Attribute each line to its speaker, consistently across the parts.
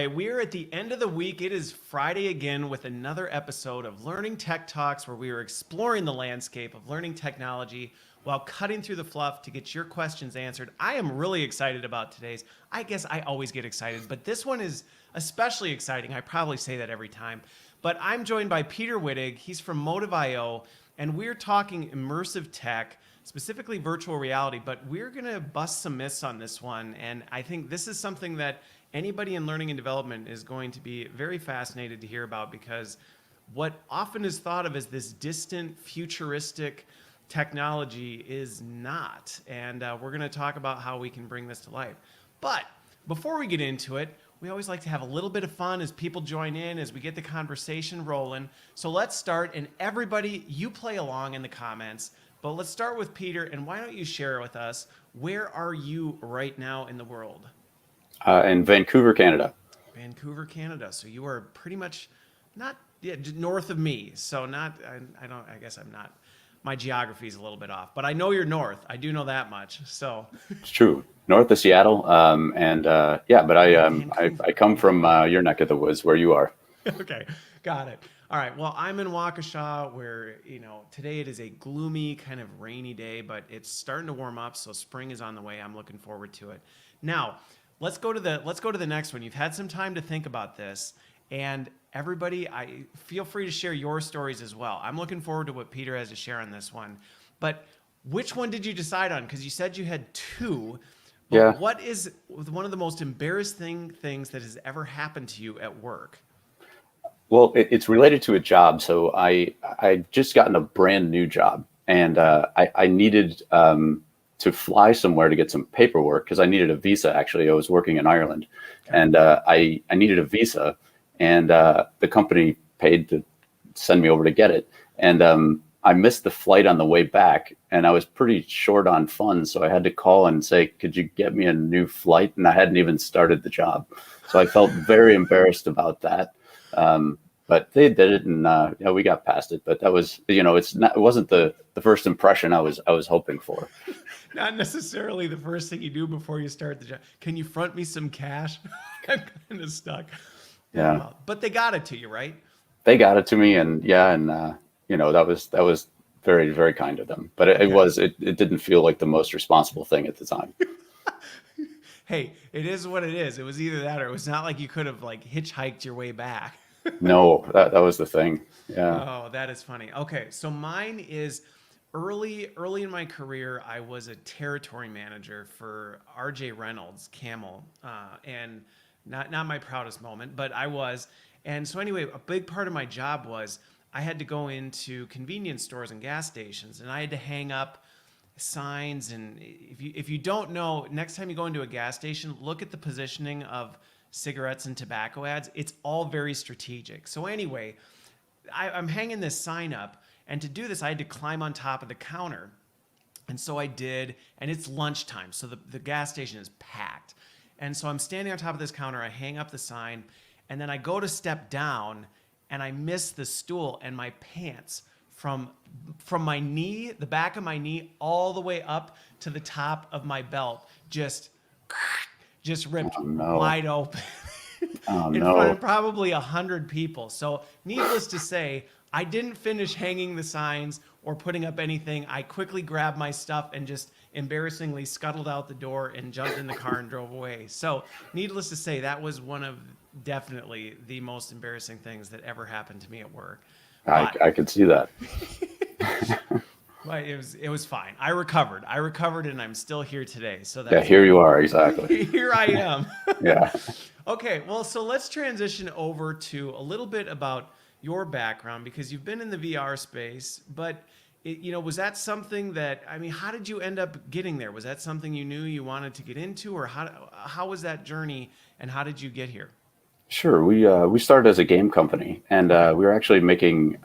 Speaker 1: right, we are at the end of the week. It is Friday again with another episode of Learning Tech Talks, where we are exploring the landscape of learning technology while cutting through the fluff to get your questions answered. I am really excited about today's. I guess I always get excited, but this one is especially exciting. I probably say that every time. But I'm joined by Peter Wittig. He's from Motive.io, and we're talking immersive tech, specifically virtual reality, but we're going to bust some myths on this one. And I think this is something that anybody in learning and development is going to be very fascinated to hear about, because what often is thought of as this distant, futuristic technology is not. And we're going to talk about how we can bring this to life. But before we get into it, we always like to have a little bit of fun as people join in, as we get the conversation rolling. So let's start, and everybody, you play along in the comments. But let's start with Peter, and why don't you share with us, where are you right now in the world?
Speaker 2: In Vancouver, Canada.
Speaker 1: Vancouver, Canada. So you are pretty much not north of me. So not, I guess I'm not, my geography is a little bit off, but I know you're north. I do know that much. So
Speaker 2: it's true. North of Seattle. But I come from your neck of the woods where you are.
Speaker 1: Okay. Got it. All right. Well, I'm in Waukesha, where, today it is a gloomy, kind of rainy day, but it's starting to warm up. So spring is on the way. I'm looking forward to it. Now, let's go to the next one. You've had some time to think about this, and everybody, I feel free to share your stories as well. I'm looking forward to what Peter has to share on this one. But which one did you decide on? Because you said you had two. But
Speaker 2: yeah.
Speaker 1: What is one of the most embarrassing things that has ever happened to you at work?
Speaker 2: Well, it's related to a job. So I just gotten a brand new job, and I needed to fly somewhere to get some paperwork, because I needed a visa. Actually, I was working in Ireland, and I needed a visa, and the company paid to send me over to get it. And I missed the flight on the way back, and I was pretty short on funds. So I had to call and say, could you get me a new flight? And I hadn't even started the job. So I felt very embarrassed about that. But they did it, and we got past it. But that was, it wasn't the first impression I was hoping for.
Speaker 1: Not necessarily the first thing you do before you start the job. Can you front me some cash? I'm kind of stuck.
Speaker 2: Yeah.
Speaker 1: But they got it to you, right?
Speaker 2: They got it to me, and that was very, very kind of them. But it didn't feel like the most responsible thing at the time.
Speaker 1: Hey, it is what it is. It was either that, or it was not like you could have hitchhiked your way back.
Speaker 2: No, that was the thing. Yeah.
Speaker 1: Oh, that is funny. Okay, so mine is early in my career. I was a territory manager for R.J. Reynolds Camel, and not my proudest moment, but I was. And so anyway, a big part of my job was I had to go into convenience stores and gas stations, and I had to hang up signs. And if you don't know, next time you go into a gas station, look at the positioning of cigarettes and tobacco ads. It's all very strategic. So anyway, I'm hanging this sign up, and to do this, I had to climb on top of the counter. And so I did, and it's lunchtime, so the gas station is packed. And so I'm standing on top of this counter, I hang up the sign, and then I go to step down, and I miss the stool, and my pants from my knee, the back of my knee, all the way up to the top of my belt, just ripped wide open in front of probably 100 people. So needless to say, I didn't finish hanging the signs or putting up anything. I quickly grabbed my stuff and just embarrassingly scuttled out the door and jumped in the car and drove away. So needless to say, that was one of definitely the most embarrassing things that ever happened to me at work.
Speaker 2: I could see that.
Speaker 1: But it was fine. I recovered, and I'm still here today. So that's
Speaker 2: here you are, exactly.
Speaker 1: Here I am.
Speaker 2: Yeah.
Speaker 1: Okay, well, so let's transition over to a little bit about your background, because you've been in the VR space, but was that something that, how did you end up getting there? Was that something you knew you wanted to get into, or how was that journey, and how did you get here?
Speaker 2: Sure. We started as a game company, and we were actually making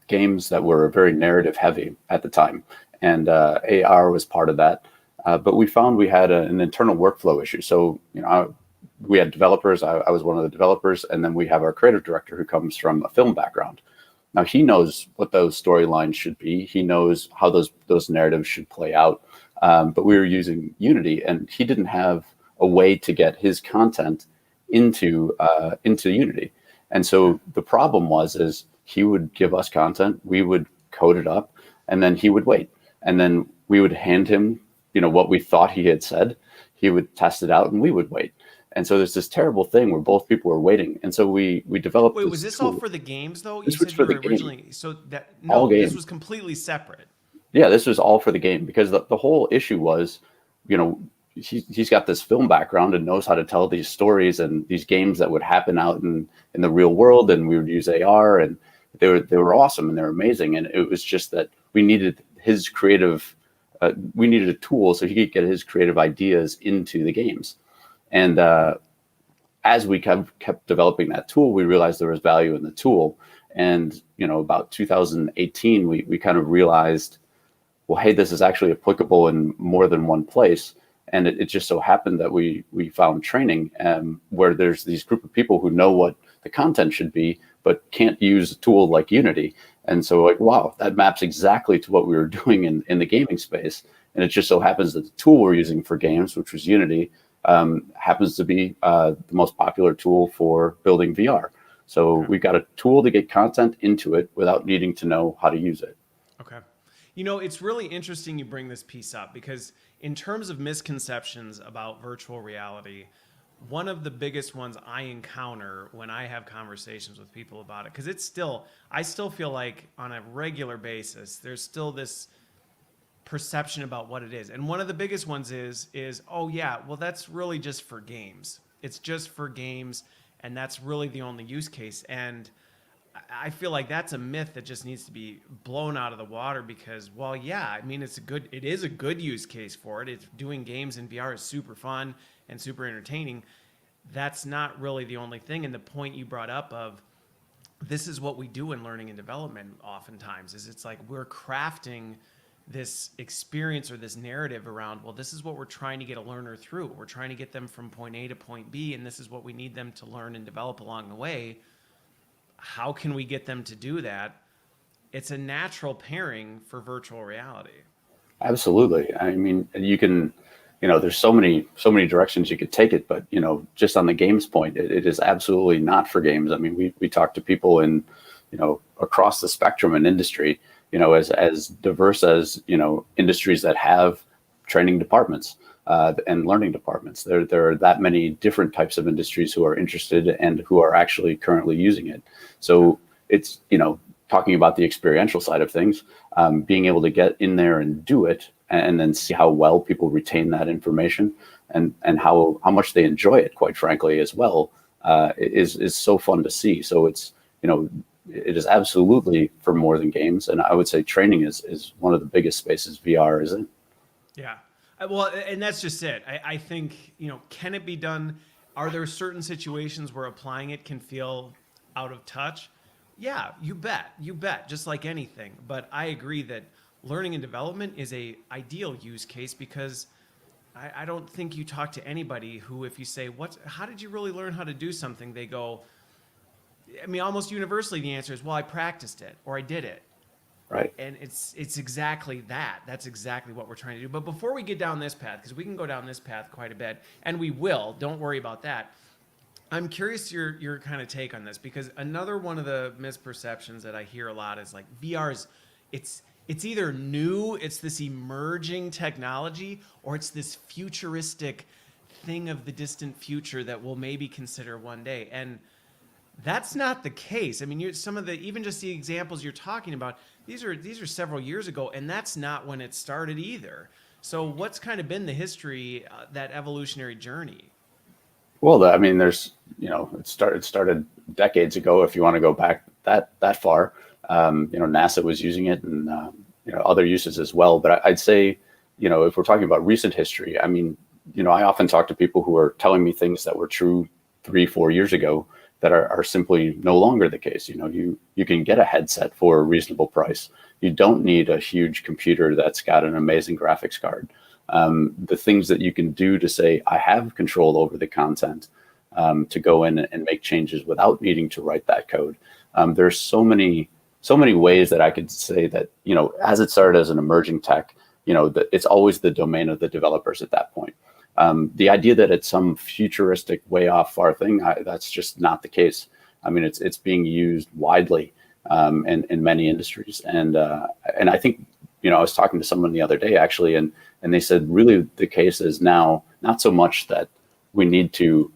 Speaker 2: games that were very narrative heavy at the time, and AR was part of that. But we found we had an internal workflow issue. So we had developers. I was one of the developers, and then we have our creative director, who comes from a film background. Now he knows what those storylines should be. He knows how those narratives should play out. But we were using Unity, and he didn't have a way to get his content into Unity. And so the problem is he would give us content, we would code it up, and then he would wait. And then we would hand him, what we thought he had said. He would test it out, and we would wait. And so there's this terrible thing where both people were waiting. And so we developed.
Speaker 1: Wait,
Speaker 2: this
Speaker 1: was this
Speaker 2: tool.
Speaker 1: all for the games though?
Speaker 2: This
Speaker 1: You
Speaker 2: was
Speaker 1: said
Speaker 2: for
Speaker 1: you
Speaker 2: the
Speaker 1: were
Speaker 2: game.
Speaker 1: originally so that
Speaker 2: All
Speaker 1: no,
Speaker 2: game.
Speaker 1: this was completely separate.
Speaker 2: Yeah, this was all for the game, because the whole issue was, he's got this film background and knows how to tell these stories and these games that would happen out in the real world, and we would use AR, and they were awesome and they're amazing. And it was just that we needed his creative, we needed a tool so he could get his creative ideas into the games. And as we kept developing that tool, we realized there was value in the tool. And about 2018, we kind of realized, well, hey, this is actually applicable in more than one place. And it just so happened that we found training where there's these group of people who know what the content should be, but can't use a tool like Unity. And so like, wow, that maps exactly to what we were doing in the gaming space. And it just so happens that the tool we're using for games, which was Unity, happens to be the most popular tool for building VR. So we've got a tool to get content into it without needing to know how to use it.
Speaker 1: Okay. It's really interesting you bring this piece up, because in terms of misconceptions about virtual reality, one of the biggest ones I encounter when I have conversations with people about it, because I still feel like on a regular basis, there's still this perception about what it is. And one of the biggest ones is, oh yeah, well, that's really just for games. It's just for games, and that's really the only use case. And I feel like that's a myth that just needs to be blown out of the water, because, well, yeah, I mean, it is a good use case for it. It's doing games in VR is super fun and super entertaining. That's not really the only thing. And the point you brought up of this is what we do in learning and development oftentimes is it's like we're crafting this experience or this narrative around, well, this is what we're trying to get a learner through. We're trying to get them from point A to point B, and this is what we need them to learn and develop along the way. How can we get them to do that? It's a natural pairing for virtual reality.
Speaker 2: Absolutely. I mean, you can, there's so many directions you could take it, but, just on the games point, it is absolutely not for games. I mean, we talk to people in, across the spectrum in industry, as diverse as, industries that have training departments and learning departments. There are that many different types of industries who are interested and who are actually currently using it. So it's, talking about the experiential side of things, being able to get in there and do it and then see how well people retain that information and how much they enjoy it, quite frankly, as well, is so fun to see. So it's, it is absolutely for more than games. And I would say training is one of the biggest spaces VR is in.
Speaker 1: Yeah. Well, and that's just it. I think, can it be done? Are there certain situations where applying it can feel out of touch? Yeah, you bet. Just like anything. But I agree that learning and development is a ideal use case, because I don't think you talk to anybody who, if you say, how did you really learn how to do something? They go, I mean, almost universally the answer is, well, I practiced it or I did it.
Speaker 2: Right.
Speaker 1: And it's exactly that. That's exactly what we're trying to do. But before we get down this path, because we can go down this path quite a bit, and we will, don't worry about that. I'm curious your kind of take on this, because another one of the misperceptions that I hear a lot is like VR's, it's either new, it's this emerging technology, or it's this futuristic thing of the distant future that we'll maybe consider one day. And that's not the case. I mean, even just the examples you're talking about, these are several years ago, and that's not when it started either. So what's kind of been the history, that evolutionary journey?
Speaker 2: Well, I mean, there's, it started decades ago, if you want to go back that far. NASA was using it, and, other uses as well. But I'd say, if we're talking about recent history, I mean, I often talk to people who are telling me things that were true 3-4 years ago that are simply no longer the case. You can get a headset for a reasonable price. You don't need a huge computer that's got an amazing graphics card. The things that you can do to say, I have control over the content, to go in and make changes without needing to write that code. There's so many ways that I could say that, as it started as an emerging tech, that it's always the domain of the developers at that point. The idea that it's some futuristic, way off far thing, that's just not the case. I mean, it's being used widely in many industries, and I think, I was talking to someone the other day actually, and they said really the case is now not so much that we need to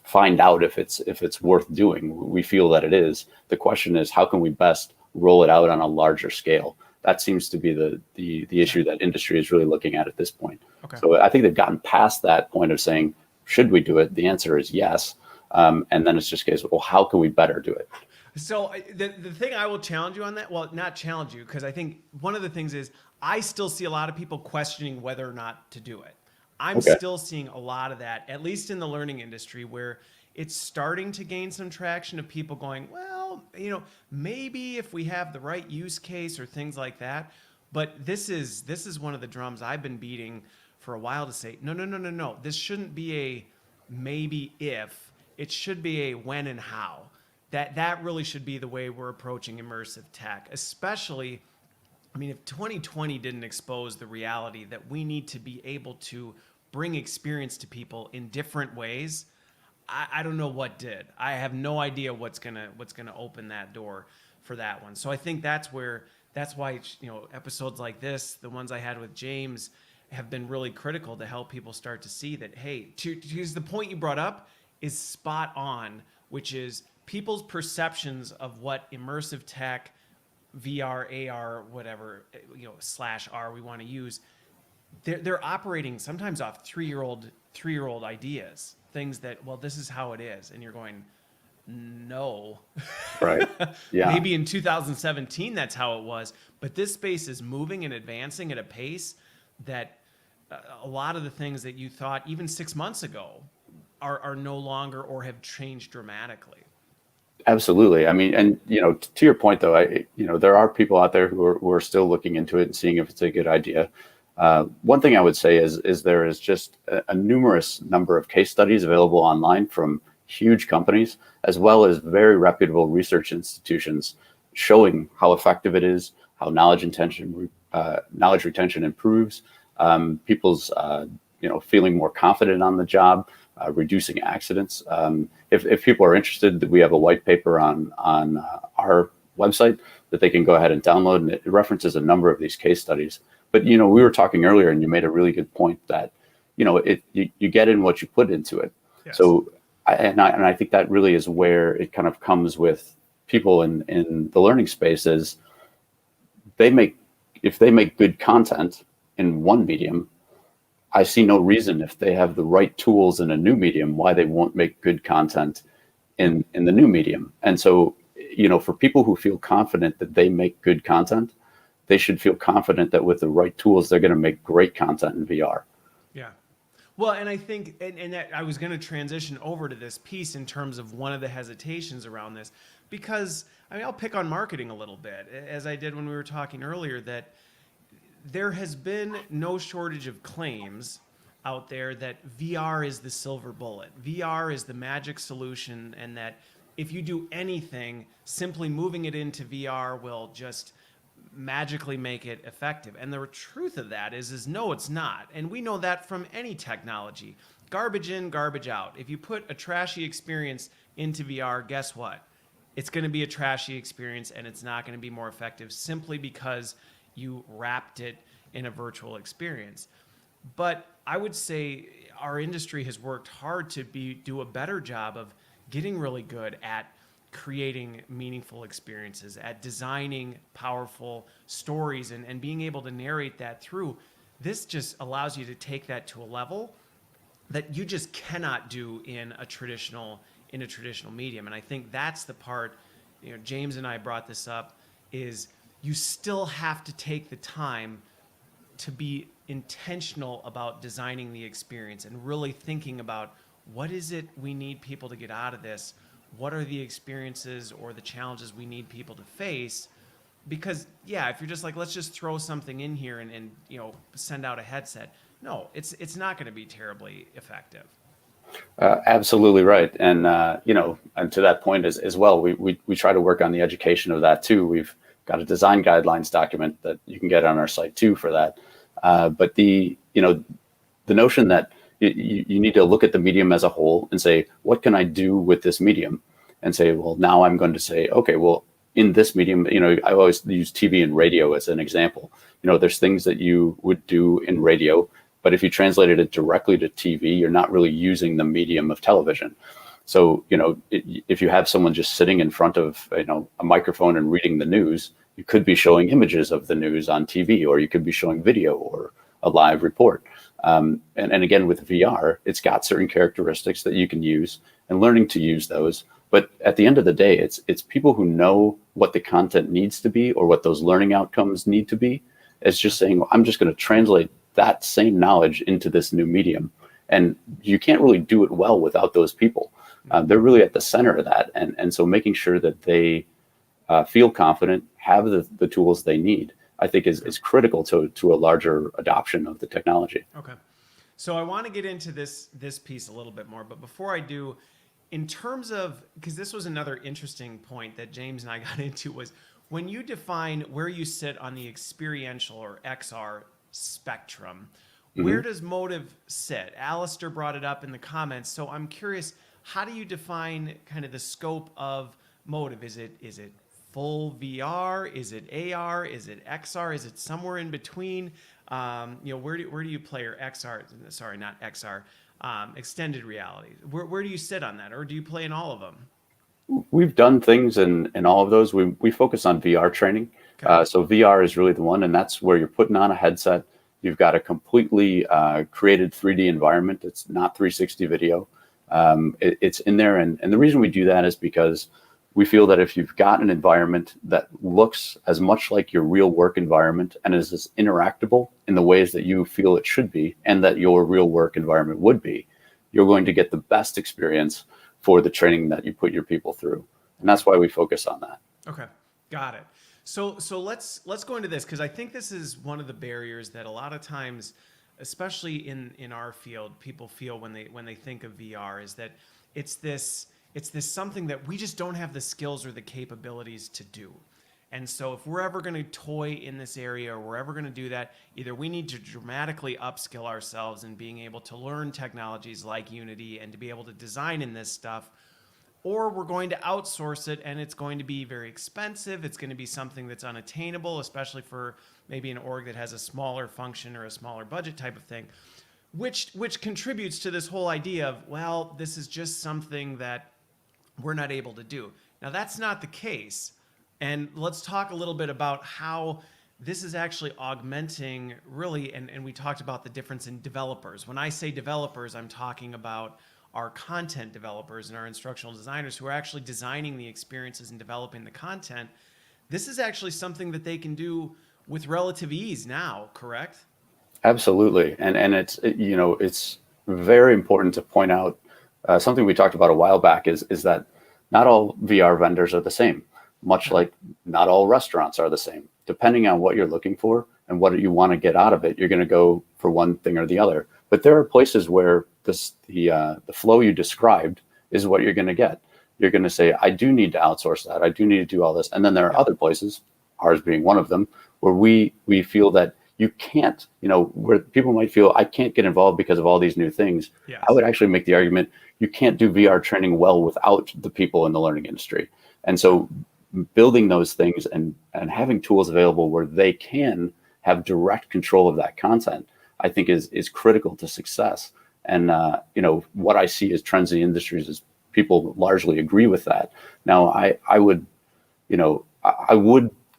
Speaker 2: find out if it's worth doing. We feel that it is. The question is, how can we best roll it out on a larger scale? That seems to be the issue that industry is really looking at this point.
Speaker 1: Okay.
Speaker 2: So I think they've gotten past that point of saying, should we do it? The answer is yes. And then it's just a case of, well, how can we better do it?
Speaker 1: So the thing I will challenge you on that, well, not challenge you, because I think one of the things is I still see a lot of people questioning whether or not to do it. I'm still seeing a lot of that, at least in the learning industry, where it's starting to gain some traction of people going, well, maybe if we have the right use case or things like that. But this is one of the drums I've been beating for a while to say, no. This shouldn't be a maybe if. It should be a when and how. That really should be the way we're approaching immersive tech, especially, if 2020 didn't expose the reality that we need to be able to bring experience to people in different ways, I don't know what did. I have no idea what's gonna open that door for that one. So I think that's why episodes like this, the ones I had with James, have been really critical to help people start to see that, hey, to use the point you brought up is spot on, which is people's perceptions of what immersive tech, VR, AR, whatever, /R we want to use, they're operating sometimes off three-year-old ideas, things that, well, this is how it is, and you're going, no.
Speaker 2: Right. Yeah.
Speaker 1: Maybe in 2017 that's how it was, but this space is moving and advancing at a pace that a lot of the things that you thought even 6 months ago are no longer or have changed dramatically.
Speaker 2: Absolutely. I mean, and to your point though, there are people out there who are still looking into it and seeing if it's a good idea. One thing I would say is there is just a numerous number of case studies available online from huge companies, as well as very reputable research institutions, showing how effective it is, how knowledge retention improves, people's feeling more confident on the job, reducing accidents. If people are interested, we have a white paper on our website that they can go ahead and download, and it references a number of these case studies. But we were talking earlier, and you made a really good point that you get in what you put into it. Yes. So I think that really is where it kind of comes with people in the learning space is if they make good content in one medium, I see no reason, if they have the right tools in a new medium, why they won't make good content in the new medium. And so, for people who feel confident that they make good content, they should feel confident that with the right tools, they're going to make great content in VR.
Speaker 1: Yeah. Well, and I think, and that I was going to transition over to this piece in terms of one of the hesitations around this, because I'll pick on marketing a little bit, as I did when we were talking earlier, that there has been no shortage of claims out there that VR is the silver bullet. VR is the magic solution, and that if you do anything, simply moving it into VR will just magically make it effective. And the truth of that is no, it's not. And we know that from any technology. Garbage in, garbage out. If you put a trashy experience into VR, guess what? It's going to be a trashy experience, and it's not going to be more effective simply because you wrapped it in a virtual experience. But I would say our industry has worked hard to do a better job of getting really good at creating meaningful experiences, at designing powerful stories, and being able to narrate that through. This just allows you to take that to a level that you just cannot do in a traditional medium. And I think that's the part, James and I brought this up, is you still have to take the time to be intentional about designing the experience and really thinking about what is it we need people to get out of this? What are the experiences or the challenges we need people to face? Because if you're just like, let's just throw something in here and send out a headset. No, it's not going to be terribly effective.
Speaker 2: Absolutely right. And, and to that point as well, we try to work on the education of that too. We've got a design guidelines document that you can get on our site too for that. But the the notion that you need to look at the medium as a whole and say, what can I do with this medium? And say, well, now I'm going to say, okay, well, in this medium, I always use TV and radio as an example. There's things that you would do in radio, but if you translated it directly to TV, you're not really using the medium of television. So, if you have someone just sitting in front of, a microphone and reading the news, you could be showing images of the news on TV, or you could be showing video or a live report. And again, with VR, it's got certain characteristics that you can use, and learning to use those. But at the end of the day, it's people who know what the content needs to be or what those learning outcomes need to be. It's just saying, well, I'm just going to translate that same knowledge into this new medium. And you can't really do it well without those people. They're really at the center of that. And so making sure that they feel confident, have the tools they need, I think is critical to a larger adoption of the technology.
Speaker 1: Okay. So I want to get into this piece a little bit more, but before I do, in terms of, because this was another interesting point that James and I got into, was when you define where you sit on the experiential or XR spectrum, where does motive sit? Alistair brought it up in the comments, so I'm curious, how do you define kind of the scope of motive? Is it full VR? Is it AR? Is it XR? Is it somewhere in between? Where do you play, or XR? Sorry, not XR. Extended reality. Where do you sit on that, or do you play in all of them?
Speaker 2: We've done things in all of those. We focus on VR training.
Speaker 1: Okay.
Speaker 2: So VR is really the one, and that's where you're putting on a headset. You've got a completely created 3D environment. It's not 360 video. It's in there. And the reason we do that is because we feel that if you've got an environment that looks as much like your real work environment and is as interactable in the ways that you feel it should be and that your real work environment would be, you're going to get the best experience for the training that you put your people through. And that's why we focus on that.
Speaker 1: Okay, got it. So let's go into this, because I think this is one of the barriers that a lot of times, especially in our field, people feel when they think of VR, is that it's this something that we just don't have the skills or the capabilities to do. And so if we're ever going to toy in this area, or we're ever going to do that, either we need to dramatically upskill ourselves in being able to learn technologies like Unity and to be able to design in this stuff, or we're going to outsource it, and it's going to be very expensive. It's going to be something that's unattainable, especially for maybe an org that has a smaller function or a smaller budget type of thing, which contributes to this whole idea of, well, this is just something that we're not able to do. Now, that's not the case. And let's talk a little bit about how this is actually augmenting, really, and we talked about the difference in developers. When I say developers, I'm talking about our content developers and our instructional designers who are actually designing the experiences and developing the content. This is actually something that they can do with relative ease now, correct?
Speaker 2: Absolutely. And it's very important to point out something we talked about a while back is that not all VR vendors are the same, much like not all restaurants are the same. Depending on what you're looking for and what you want to get out of it, you're going to go for one thing or the other. But there are places where the flow you described is what you're going to get. You're going to say, I do need to outsource that. I do need to do all this. And then there are other places, ours being one of them, where we feel that you can't, where people might feel, I can't get involved because of all these new things.
Speaker 1: Yes.
Speaker 2: I would actually make the argument, you can't do VR training well without the people in the learning industry. And so building those things and having tools available where they can have direct control of that content, I think is critical to success. And, what I see as trends in the industries is people largely agree with that. Now, I would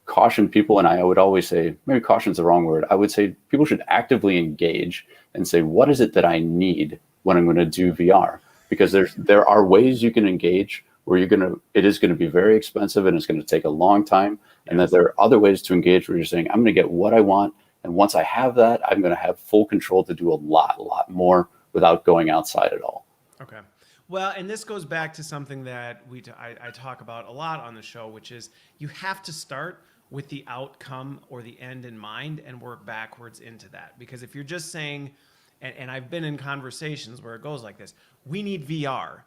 Speaker 2: caution people, and I would always say, maybe caution is the wrong word. I would say people should actively engage and say, what is it that I need when I'm going to do VR? Because there are ways you can engage where it is going to be very expensive and it's going to take a long time. And that there are other ways to engage where you're saying, I'm going to get what I want. And once I have that, I'm going to have full control to do a lot more without going outside at all.
Speaker 1: Okay. Well, and this goes back to something that I talk about a lot on the show, which is you have to start with the outcome or the end in mind and work backwards into that. Because if you're just saying, and I've been in conversations where it goes like this, we need VR.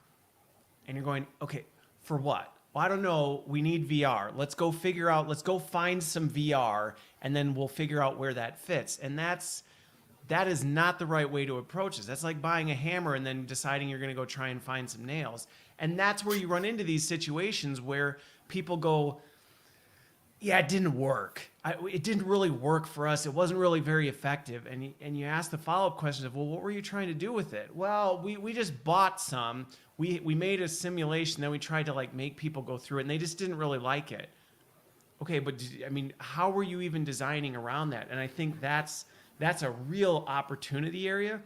Speaker 1: And you're going, okay, for what? Well, I don't know. We need VR. Let's go find some VR, and then we'll figure out where that fits. And that's that is not the right way to approach this. That's like buying a hammer and then deciding you're going to go try and find some nails. And that's where you run into these situations where people go, yeah, it didn't work. It didn't really work for us. It wasn't really very effective. And you ask the follow-up question of, well, what were you trying to do with it? Well, we just bought some. We made a simulation, then we tried to like make people go through it, and they just didn't really like it. Okay, but I mean, how were you even designing around that? And I think that's a real opportunity area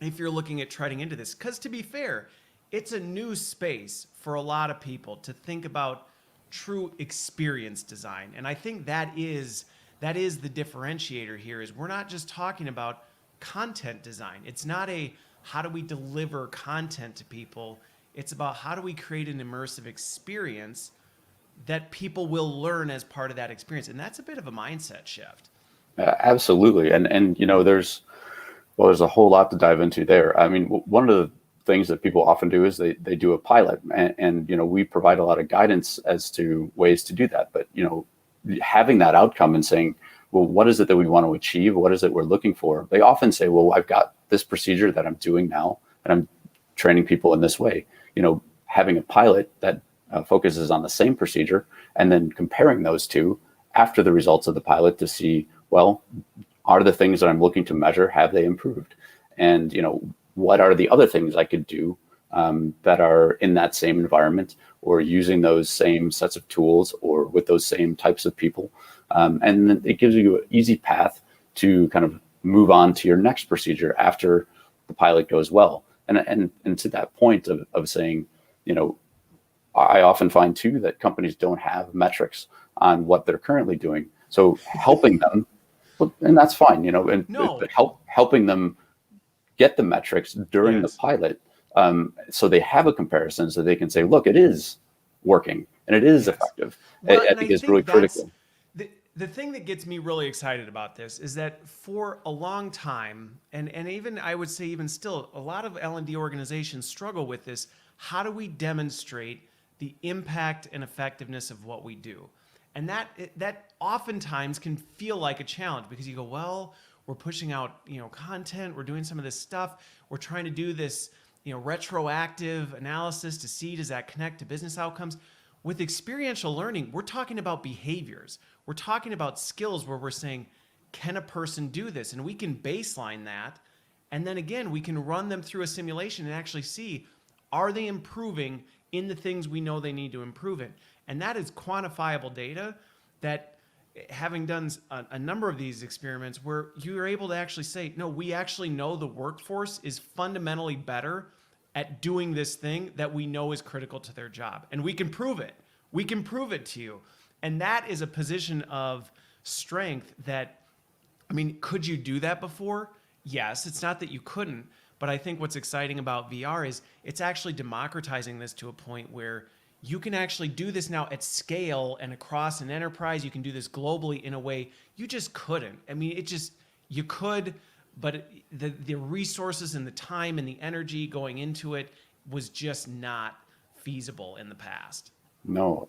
Speaker 1: if you're looking at treading into this. Because to be fair, it's a new space for a lot of people to think about true experience design. And I think that is the differentiator here is we're not just talking about content design. It's not a how do we deliver content to people? It's about how do we create an immersive experience that people will learn as part of that experience. And that's a bit of a mindset shift.
Speaker 2: Absolutely. And there's a whole lot to dive into there. I mean, one of the things that people often do is they do a pilot, and we provide a lot of guidance as to ways to do that. But having that outcome and saying, well, what is it that we want to achieve? What is it we're looking for? They often say, well, I've got this procedure that I'm doing now, and I'm training people in this way. Having a pilot that focuses on the same procedure and then comparing those two after the results of the pilot to see, well, are the things that I'm looking to measure, have they improved? And, what are the other things I could do that are in that same environment or using those same sets of tools or with those same types of people? And it gives you an easy path to kind of move on to your next procedure after the pilot goes well. And to that point of saying, I often find too that companies don't have metrics on what they're currently doing. So helping them, and that's fine, but helping them get the metrics during the pilot, so they have a comparison, so they can say, look, it is working and it is effective.
Speaker 1: Well,
Speaker 2: I think is really critical.
Speaker 1: The thing that gets me really excited about this is that for a long time, and even I would say even still, a lot of L&D organizations struggle with this. How do we demonstrate the impact and effectiveness of what we do? And that oftentimes can feel like a challenge because you go, well, we're pushing out, content, we're doing some of this stuff, we're trying to do this, retroactive analysis to see, does that connect to business outcomes? With experiential learning, we're talking about behaviors. We're talking about skills where we're saying, can a person do this? And we can baseline that. And then again, we can run them through a simulation and actually see, are they improving in the things we know they need to improve in? And that is quantifiable data that, having done a number of these experiments where you're able to actually say, no, we actually know the workforce is fundamentally better at doing this thing that we know is critical to their job. And we can prove it. We can prove it to you. And that is a position of strength that, could you do that before? Yes, it's not that you couldn't, but I think what's exciting about VR is it's actually democratizing this to a point where you can actually do this now at scale and across an enterprise. You can do this globally in a way you just couldn't. You could, but the resources and the time and the energy going into it was just not feasible in the past.
Speaker 2: No,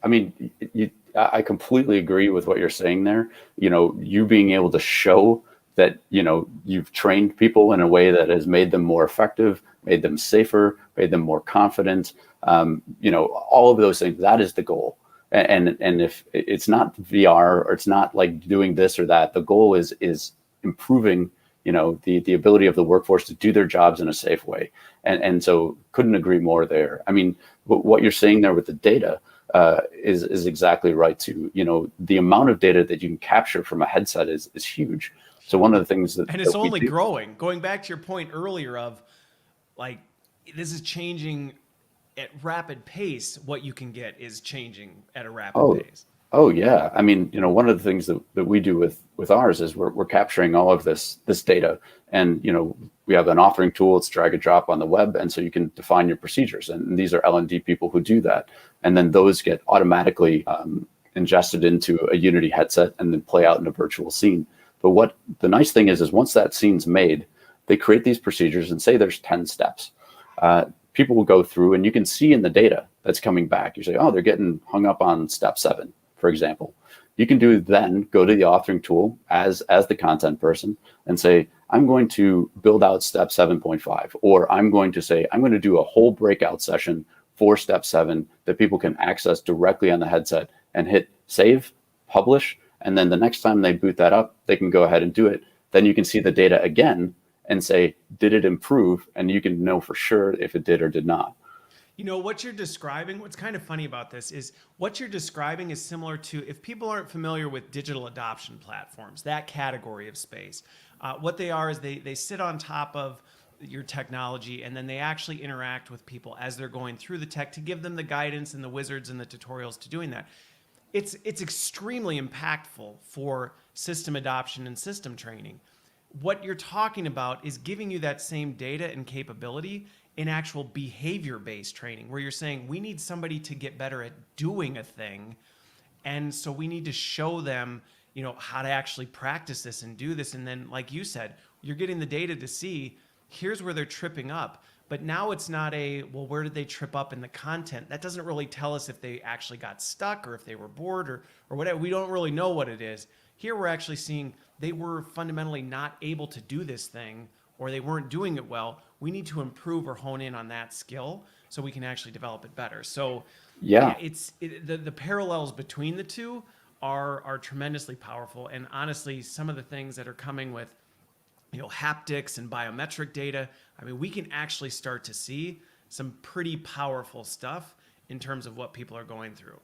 Speaker 2: I completely agree with what you're saying there. You being able to show that, you've trained people in a way that has made them more effective, made them safer, made them more confident. All of those things, that is the goal. And if it's not VR or it's not like doing this or that, the goal is improving, the ability of the workforce to do their jobs in a safe way. And so couldn't agree more there. What you're saying there with the data is exactly right too. The amount of data that you can capture from a headset is huge. So one of the things
Speaker 1: and it's only growing. Going back to your point earlier of like, this is changing at rapid pace. What you can get is changing at a rapid pace.
Speaker 2: Oh yeah. One of the things that we do with ours is we're capturing all of this data, and we have an authoring tool. It's drag and drop on the web, and so you can define your procedures. And these are L&D people who do that, and then those get automatically ingested into a Unity headset and then play out in a virtual scene. But what the nice thing is once that scene's made, they create these procedures and say there's 10 steps. People will go through, and you can see in the data that's coming back, you say, oh, they're getting hung up on step 7, for example. You can then go to the authoring tool as the content person and say, I'm going to build out step 7.5, or I'm going to say, I'm going to do a whole breakout session for step 7 that people can access directly on the headset and hit save, publish, and then the next time they boot that up, they can go ahead and do it. Then you can see the data again and say, did it improve? And you can know for sure if it did or did not.
Speaker 1: You know, what you're describing, what's kind of funny about this is what you're describing is similar to, if people aren't familiar with digital adoption platforms, that category of space, what they are is they sit on top of your technology, and then they actually interact with people as they're going through the tech to give them the guidance and the wizards and the tutorials to doing that. It's extremely impactful for system adoption and system training. What you're talking about is giving you that same data and capability in actual behavior-based training, where you're saying we need somebody to get better at doing a thing, and so we need to show them, you know, how to actually practice this and do this. And then, like you said, you're getting the data to see here's where they're tripping up. But now it's not a, well, where did they trip up in the content? That doesn't really tell us if they actually got stuck or if they were bored or whatever. We don't really know what it is. Here we're actually seeing they were fundamentally not able to do this thing, or they weren't doing it well. We need to improve or hone in on that skill so we can actually develop it better. So
Speaker 2: Yeah.
Speaker 1: the parallels between the two are tremendously powerful. And honestly, some of the things that are coming with, you know, haptics and biometric data, I mean, we can actually start to see some pretty powerful stuff in terms of what people are going through.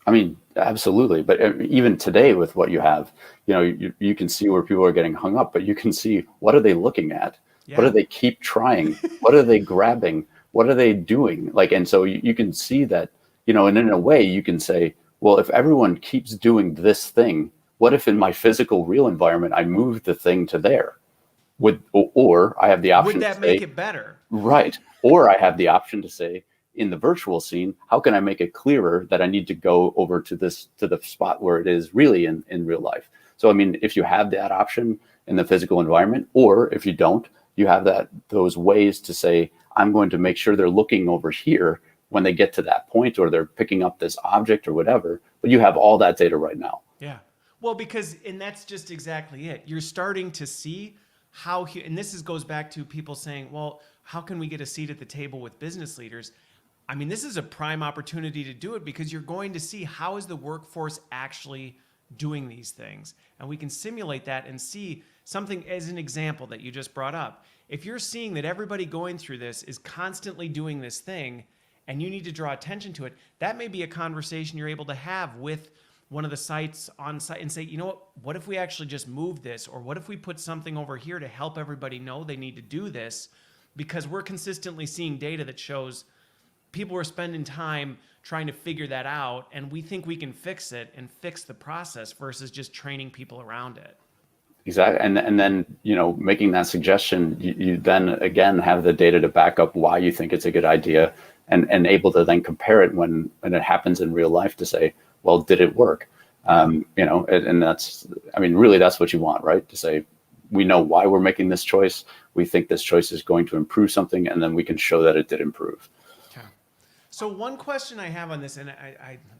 Speaker 2: I mean, absolutely. But even today with what you have, you know, you can see where people are getting hung up, but you can see what are they looking at?
Speaker 1: Yeah.
Speaker 2: What do they keep trying? What are they grabbing? What are they doing? Like, and so you can see that, you know, and in a way you can say, well, if everyone keeps doing this thing, what if in my physical real environment, I move the thing to there? Or I have the option
Speaker 1: Would that
Speaker 2: to
Speaker 1: make
Speaker 2: say,
Speaker 1: it better?
Speaker 2: right. Or I have the option to say, in the virtual scene, how can I make it clearer that I need to go over to the spot where it is really in real life? So, I mean, if you have that option in the physical environment, or if you don't, you have those ways to say, I'm going to make sure they're looking over here when they get to that point, or they're picking up this object or whatever, but you have all that data right now.
Speaker 1: Yeah. Well, and that's just exactly it. You're starting to see how, and goes back to people saying, well, how can we get a seat at the table with business leaders? I mean, this is a prime opportunity to do it, because you're going to see how is the workforce actually doing these things. And we can simulate that and see something as an example that you just brought up. If you're seeing that everybody going through this is constantly doing this thing and you need to draw attention to it, that may be a conversation you're able to have with one of the sites on site and say, you know what if we actually just move this? Or what if we put something over here to help everybody know they need to do this? Because we're consistently seeing data that shows people are spending time trying to figure that out, and we think we can fix it and fix the process versus just training people around it.
Speaker 2: Exactly. And then, you know, making that suggestion, you then again have the data to back up why you think it's a good idea, and able to then compare it when it happens in real life to say, well, did it work? You know, and that's, I mean, really that's what you want, right? To say, we know why we're making this choice. We think this choice is going to improve something, and then we can show that it did improve.
Speaker 1: So one question I have on this, and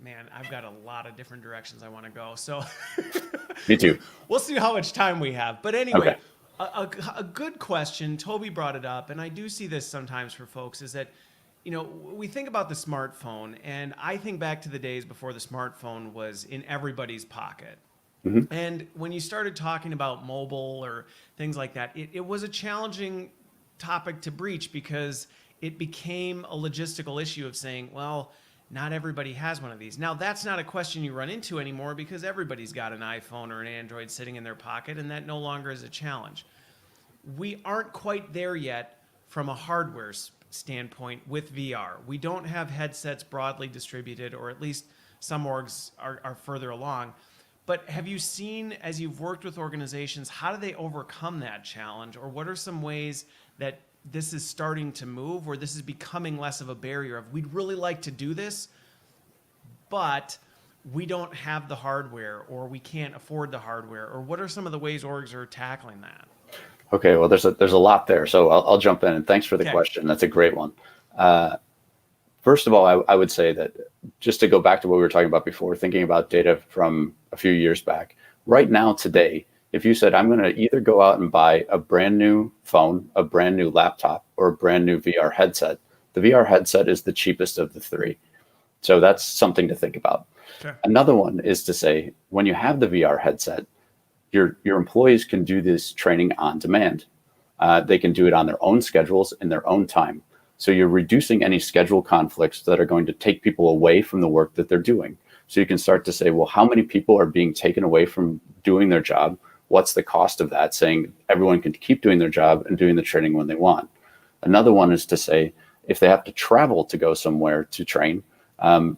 Speaker 1: man, I've got a lot of different directions I want to go. So
Speaker 2: Me too.
Speaker 1: We'll see how much time we have. But anyway,
Speaker 2: Okay.
Speaker 1: a good question, Toby brought it up, and I do see this sometimes for folks, is that, you know, we think about the smartphone, and I think back to the days before the smartphone was in everybody's pocket. Mm-hmm. And when you started talking about mobile or things like that, it was a challenging topic to breach, because it became a logistical issue of saying, well, not everybody has one of these. Now, that's not a question you run into anymore, because everybody's got an iPhone or an Android sitting in their pocket, and that no longer is a challenge. We aren't quite there yet from a hardware standpoint with VR. We don't have headsets broadly distributed, or at least some orgs are further along. But have you seen, as you've worked with organizations, how do they overcome that challenge? Or what are some ways that this is starting to move, or this is becoming less of a barrier of, we'd really like to do this, but we don't have the hardware, or we can't afford the hardware? Or what are some of the ways orgs are tackling that?
Speaker 2: Okay, well, there's a lot there, so I'll jump in, and thanks for the question. That's a great one. First of all, I would say that, just to go back to what we were talking about before, thinking about data from a few years back, right now today, If you said, I'm going to either go out and buy a brand new phone, a brand new laptop, or a brand new VR headset, the VR headset is the cheapest of the three. So that's something to think about.
Speaker 1: Sure.
Speaker 2: Another one is to say, when you have the VR headset, your employees can do this training on demand. They can do it on their own schedules in their own time. So you're reducing any schedule conflicts that are going to take people away from the work that they're doing. So you can start to say, well, how many people are being taken away from doing their job? What's the cost of that? Saying everyone can keep doing their job and doing the training when they want. Another one is to say, if they have to travel to go somewhere to train,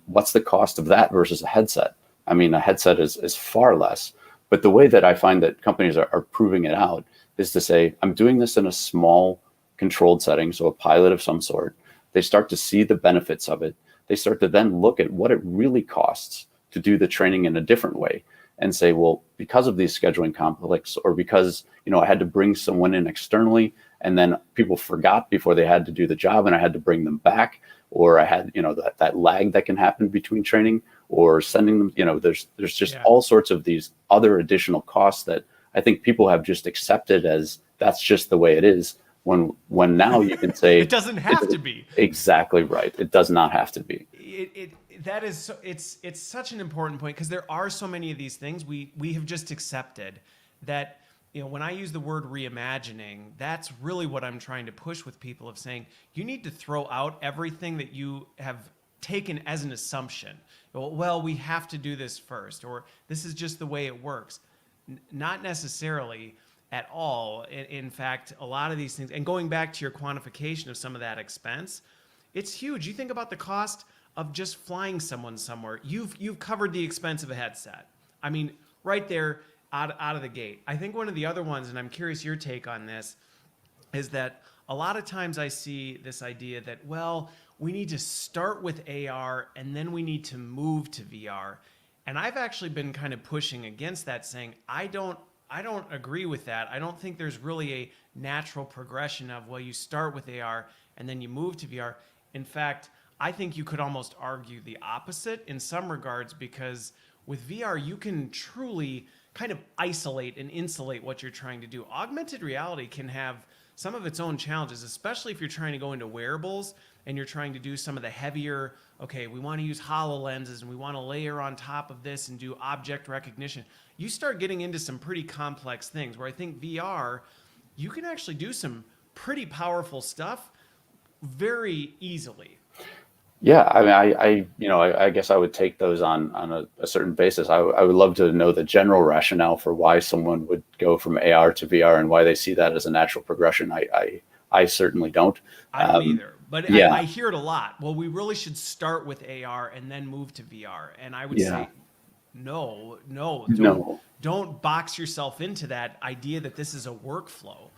Speaker 2: what's the cost of that versus a headset? I mean, a headset is far less. But the way that I find that companies are proving it out is to say, I'm doing this in a small controlled setting, so a pilot of some sort. They start to see the benefits of it. They start to then look at what it really costs to do the training in a different way and say, well, because of these scheduling conflicts, or because, I had to bring someone in externally and then people forgot before they had to do the job and I had to bring them back, or I had, that lag that can happen between training or sending them, there's just all sorts of these other additional costs that I think people have just accepted as that's just the way it is. When now you can say
Speaker 1: it doesn't have to be.
Speaker 2: Exactly right. It does not have to be.
Speaker 1: That is so, it's such an important point, because there are so many of these things we have just accepted that, when I use the word reimagining, that's really what I'm trying to push with people, of saying you need to throw out everything that you have taken as an assumption. Well, we have to do this first, or this is just the way it works. Not necessarily at all. In fact, a lot of these things, and going back to your quantification of some of that expense, it's huge. You think about the cost of just flying someone somewhere. You've covered the expense of a headset. I mean, right there, out of the gate. I think one of the other ones, and I'm curious your take on this, is that a lot of times I see this idea that, well, we need to start with AR and then we need to move to VR. And I've actually been kind of pushing against that, saying I don't agree with that. I don't think there's really a natural progression of, well, you start with AR and then you move to VR. In fact, I think you could almost argue the opposite in some regards, because with VR, you can truly kind of isolate and insulate what you're trying to do. Augmented reality can have some of its own challenges, especially if you're trying to go into wearables and you're trying to do some of the heavier, okay, we want to use HoloLenses and we want to layer on top of this and do object recognition. You start getting into some pretty complex things where I think VR, you can actually do some pretty powerful stuff very easily.
Speaker 2: Yeah, I mean, I guess I would take those on a certain basis. I would love to know the general rationale for why someone would go from AR to VR and why they see that as a natural progression. I certainly don't.
Speaker 1: I don't either, but
Speaker 2: yeah.
Speaker 1: I hear it a lot. Well, we really should start with AR and then move to VR. And I would
Speaker 2: Yeah.
Speaker 1: say, no,
Speaker 2: No.
Speaker 1: don't box yourself into that idea that this is a workflow.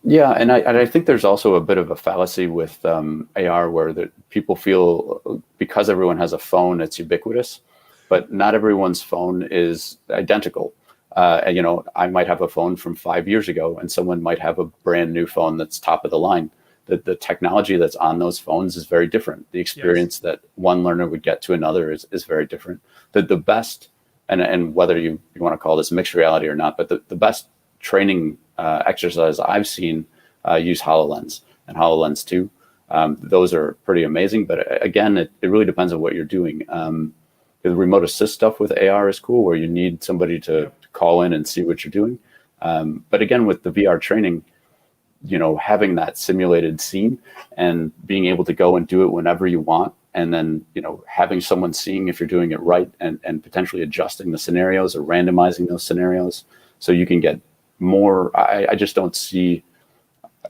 Speaker 2: Yeah, and I think there's also a bit of a fallacy with AR where people feel because everyone has a phone, it's ubiquitous, but not everyone's phone is identical. And, I might have a phone from 5 years ago, and someone might have a brand new phone that's top of the line. The technology that's on those phones is very different. The experience that one learner would get to another is very different. The best, and whether you want to call this mixed reality or not, but the best training exercise I've seen use HoloLens and HoloLens 2. Those are pretty amazing, but again, it really depends on what you're doing. The remote assist stuff with AR is cool, where you need somebody to call in and see what you're doing. But again, with the VR training, having that simulated scene and being able to go and do it whenever you want, and then, having someone seeing if you're doing it right and potentially adjusting the scenarios or randomizing those scenarios so you can get more. I just don't see.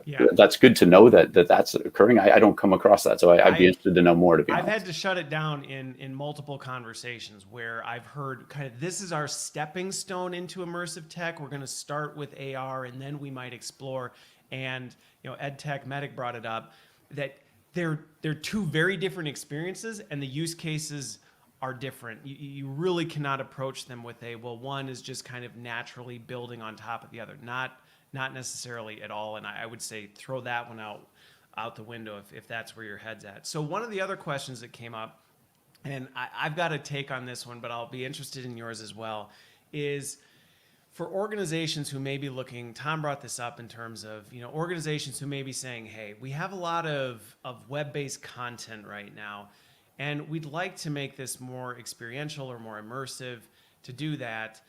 Speaker 2: Yeah. That's good to know that's occurring. I don't come across that, so I'd be interested to know more. To be honest,
Speaker 1: I've had to shut it down in multiple conversations where I've heard kind of, this is our stepping stone into immersive tech. We're going to start with AR and then we might explore. And EdTech Medic brought it up that they're two very different experiences, and the use cases are different. You really cannot approach them with one is just kind of naturally building on top of the other, not necessarily at all. And I would say throw that one out the window if that's where your head's at. So one of the other questions that came up, and I've got a take on this one, but I'll be interested in yours as well, is for organizations who may be looking, Tom brought this up in terms of, organizations who may be saying, hey, we have a lot of web-based content right now, and we'd like to make this more experiential or more immersive. To do that,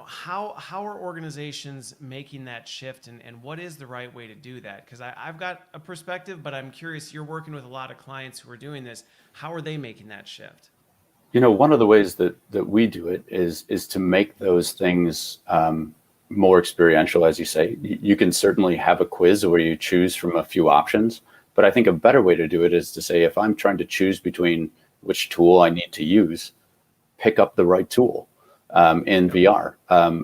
Speaker 1: how are organizations making that shift, and what is the right way to do that? Because I've got a perspective, but I'm curious, you're working with a lot of clients who are doing this. How are they making that shift?
Speaker 2: One of the ways that we do it is to make those things more experiential, as you say. You can certainly have a quiz where you choose from a few options, but I think a better way to do it is to say, if I'm trying to choose between which tool I need to use, pick up the right tool in VR.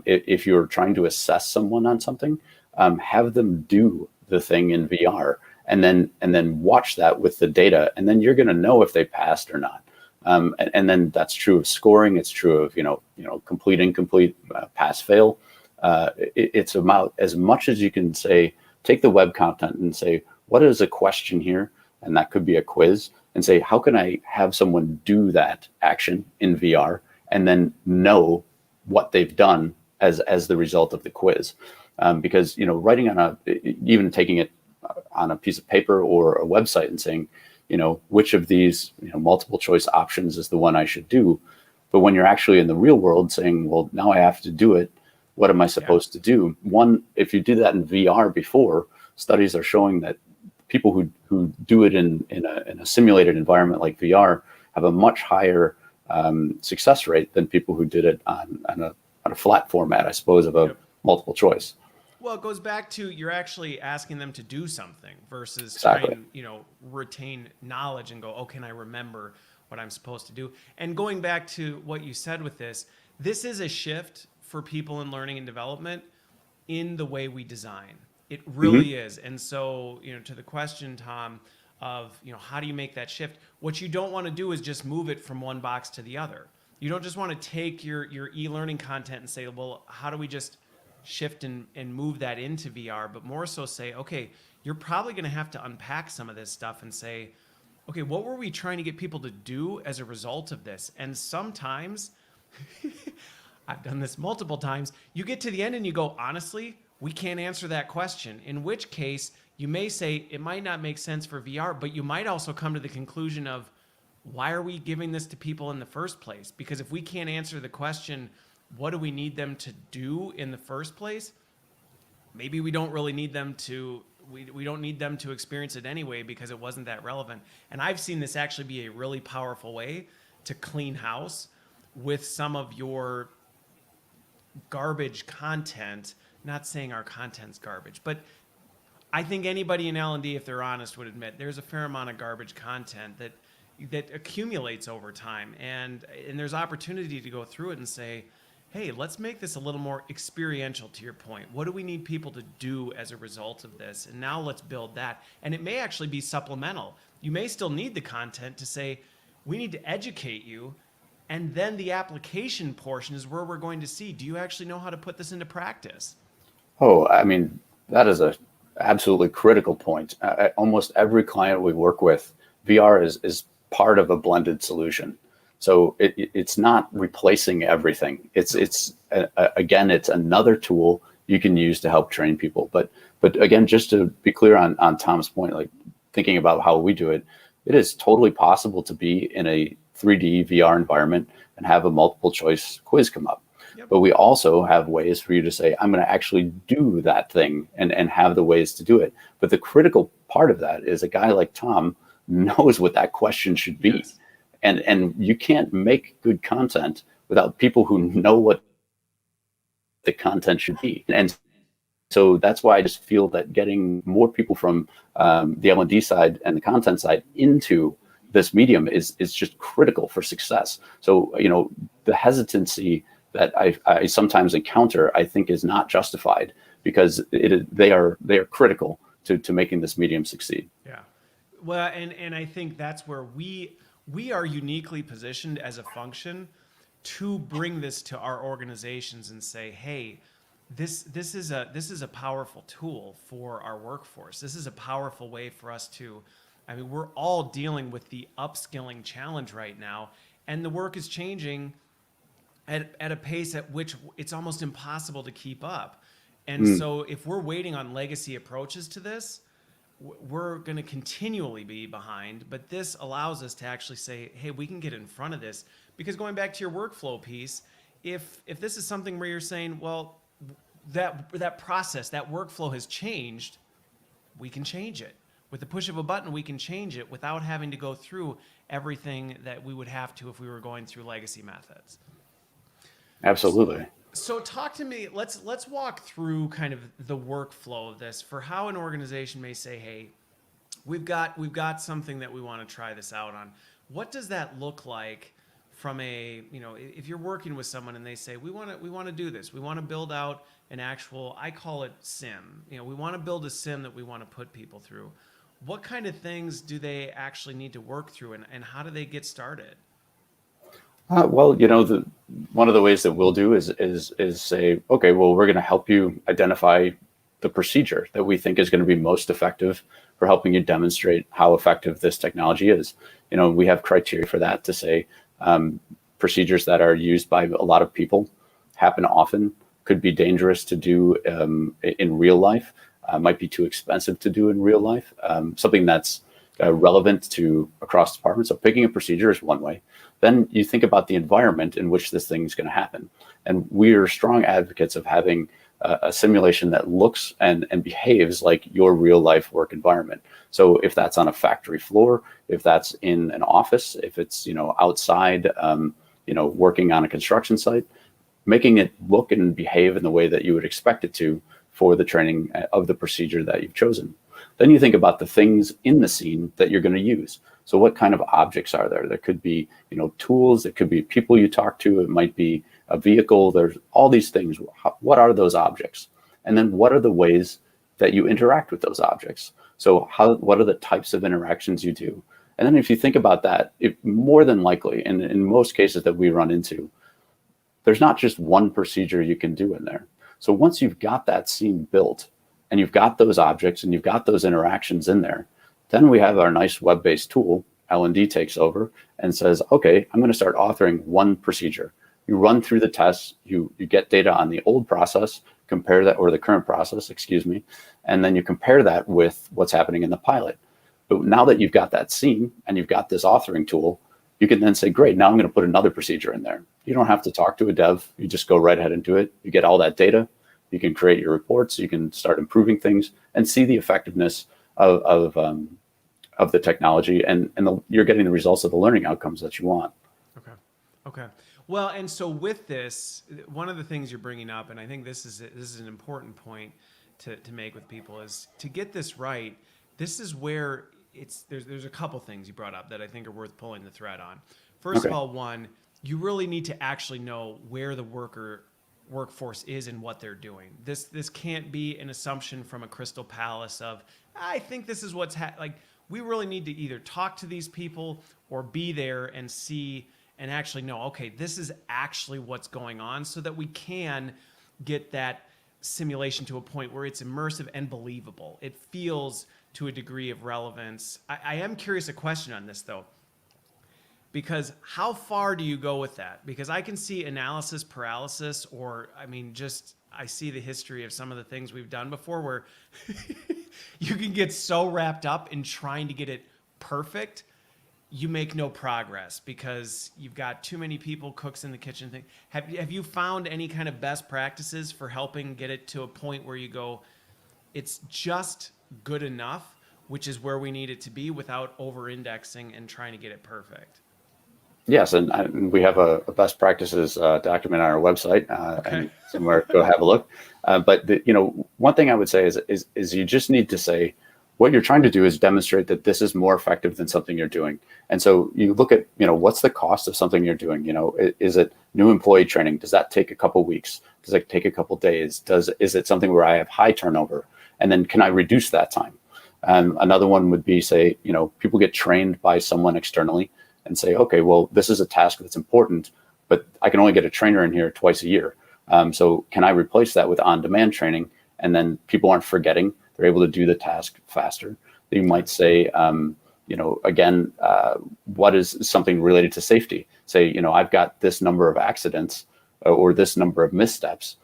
Speaker 2: If you're trying to assess someone on something, have them do the thing in VR, and then watch that with the data, and then you're going to know if they passed or not. And then that's true of scoring. It's true of complete, incomplete, pass, fail. It's about as much as you can say. Take the web content and say, what is a question here, and that could be a quiz, and say, how can I have someone do that action in VR, and then know what they've done as the result of the quiz. Because writing on even taking it on a piece of paper or a website and saying, which of these multiple choice options is the one I should do. But when you're actually in the real world saying, well, now I have to do it, what am I supposed to do? One, if you did that in VR before, studies are showing that people who do it in a simulated environment like VR have a much higher success rate than people who did it on a flat format, I suppose, of a multiple choice.
Speaker 1: Well, it goes back to, you're actually asking them to do something versus
Speaker 2: Exactly.
Speaker 1: trying, retain knowledge and go, oh, can I remember what I'm supposed to do? And going back to what you said with this is a shift for people in learning and development in the way we design. It really is. And so, to the question, Tom, of, how do you make that shift? What you don't want to do is just move it from one box to the other. You don't just want to take your e-learning content and say, well, how do we just shift and move that into VR, but more so say, okay, you're probably going to have to unpack some of this stuff and say, okay, what were we trying to get people to do as a result of this? And sometimes, I've done this multiple times, you get to the end and you go, honestly, we can't answer that question. In which case, you may say it might not make sense for VR, but you might also come to the conclusion of, why are we giving this to people in the first place? Because if we can't answer the question, what do we need them to do in the first place? Maybe we don't really need them to, we don't need them to experience it anyway because it wasn't that relevant. And I've seen this actually be a really powerful way to clean house with some of your garbage content. Not saying our content's garbage, but I think anybody in L&D, if they're honest, would admit there's a fair amount of garbage content that accumulates over time. And there's opportunity to go through it and say, hey, let's make this a little more experiential, to your point. What do we need people to do as a result of this? And now let's build that. And it may actually be supplemental. You may still need the content to say, we need to educate you. And then the application portion is where we're going to see, do you actually know how to put this into practice?
Speaker 2: Oh, I mean, that is a absolutely critical point. Almost every client we work with, VR is part of a blended solution. So it's not replacing everything. Again, it's another tool you can use to help train people. But again, just to be clear on Tom's point, like thinking about how we do it, it is totally possible to be in a 3D VR environment and have a multiple choice quiz come up. Yep. But we also have ways for you to say, I'm going to actually do that thing and have the ways to do it. But the critical part of that is a guy like Tom knows what that question should be. Yes. And you can't make good content without people who know what the content should be. And so that's why I just feel that getting more people from the L&D side and the content side into this medium is just critical for success. So, the hesitancy that I sometimes encounter, I think is not justified because they are critical to making this medium succeed.
Speaker 1: Yeah. Well, and I think that's where we are uniquely positioned as a function to bring this to our organizations and say, hey, this is a powerful tool for our workforce. This is a powerful way for us to, I mean, we're all dealing with the upskilling challenge right now, and the work is changing at a pace at which it's almost impossible to keep up. And
Speaker 2: Mm,
Speaker 1: so if we're waiting on legacy approaches to this, we're going to continually be behind. But this allows us to actually say, hey, we can get in front of this. Because going back to your workflow piece, if this is something where you're saying, well, that process, that workflow has changed, we can change it. With the push of a button, we can change it without having to go through everything that we would have to if we were going through legacy methods.
Speaker 2: absolutely.
Speaker 1: So talk to me. Let's walk through kind of the workflow of this for how an organization may say, "Hey, we've got something that we want to try this out on." What does that look like from a, if you're working with someone and they say, "We want to do this. We want to build out an actual, I call it sim. We want to build a sim that we want to put people through." What kind of things do they actually need to work through, and how do they get started?
Speaker 2: Well, one of the ways that we'll do is say, okay, well, we're going to help you identify the procedure that we think is going to be most effective for helping you demonstrate how effective this technology is. We have criteria for that to say procedures that are used by a lot of people, happen often, could be dangerous to do in real life, might be too expensive to do in real life, something that's relevant to across departments. So picking a procedure is one way. Then you think about the environment in which this thing is going to happen. And we are strong advocates of having a simulation that looks and behaves like your real life work environment. So if that's on a factory floor, if that's in an office, if it's outside, working on a construction site, making it look and behave in the way that you would expect it to for the training of the procedure that you've chosen. Then you think about the things in the scene that you're going to use. So what kind of objects are there? There could be, tools. It could be people you talk to. It might be a vehicle. There's all these things. What are those objects? And then what are the ways that you interact with those objects? So what are the types of interactions you do? And then if you think about that, more than likely, and in most cases that we run into, there's not just one procedure you can do in there. So once you've got that scene built and you've got those objects and you've got those interactions in there, then we have our nice web-based tool. L&D takes over and says, okay, I'm going to start authoring one procedure. You run through the tests, you get data on the old process, compare that, or the current process, excuse me, and then you compare that with what's happening in the pilot. But now that you've got that scene and you've got this authoring tool, you can then say, great, now I'm going to put another procedure in there. You don't have to talk to a dev. You just go right ahead and do it. You get all that data. You can create your reports. You can start improving things and see the effectiveness of the technology, and you're getting the results of the learning outcomes that you want.
Speaker 1: Okay. Okay. Well, and so with this, one of the things you're bringing up, and I think this is an important point to make with people, is to get this right. This is where there's a couple things you brought up that I think are worth pulling the thread on. First of all, one, you really need to actually know where the workforce is and what they're doing. This can't be an assumption from a crystal palace of, I think this is what's like. We really need to either talk to these people or be there and see and actually know, okay, this is actually what's going on, so that we can get that simulation to a point where it's immersive and believable. It feels to a degree of relevance. I am curious a question on this though, because how far do you go with that? Because I can see analysis paralysis, or I see the history of some of the things we've done before where you can get so wrapped up in trying to get it perfect, you make no progress because you've got too many people, cooks in the kitchen. Have you found any kind of best practices for helping get it to a point where you go, it's just good enough, which is where we need it to be, without over-indexing and trying to get it perfect?
Speaker 2: Yes, and we have a best practices document on our website,
Speaker 1: Okay.
Speaker 2: and somewhere go have a look. But one thing I would say is you just need to say what you're trying to do is demonstrate that this is more effective than something you're doing. And so you look at what's the cost of something you're doing. Is it new employee training? Does that take a couple weeks? Does it take a couple days? Is it something where I have high turnover? And then can I reduce that time? Another one would be, say, people get trained by someone externally and say, okay, well, this is a task that's important, but I can only get a trainer in here twice a year. So can I replace that with on-demand training? And then people aren't forgetting. They're able to do the task faster. You might say, what is something related to safety? Say, I've got this number of accidents or this number of missteps,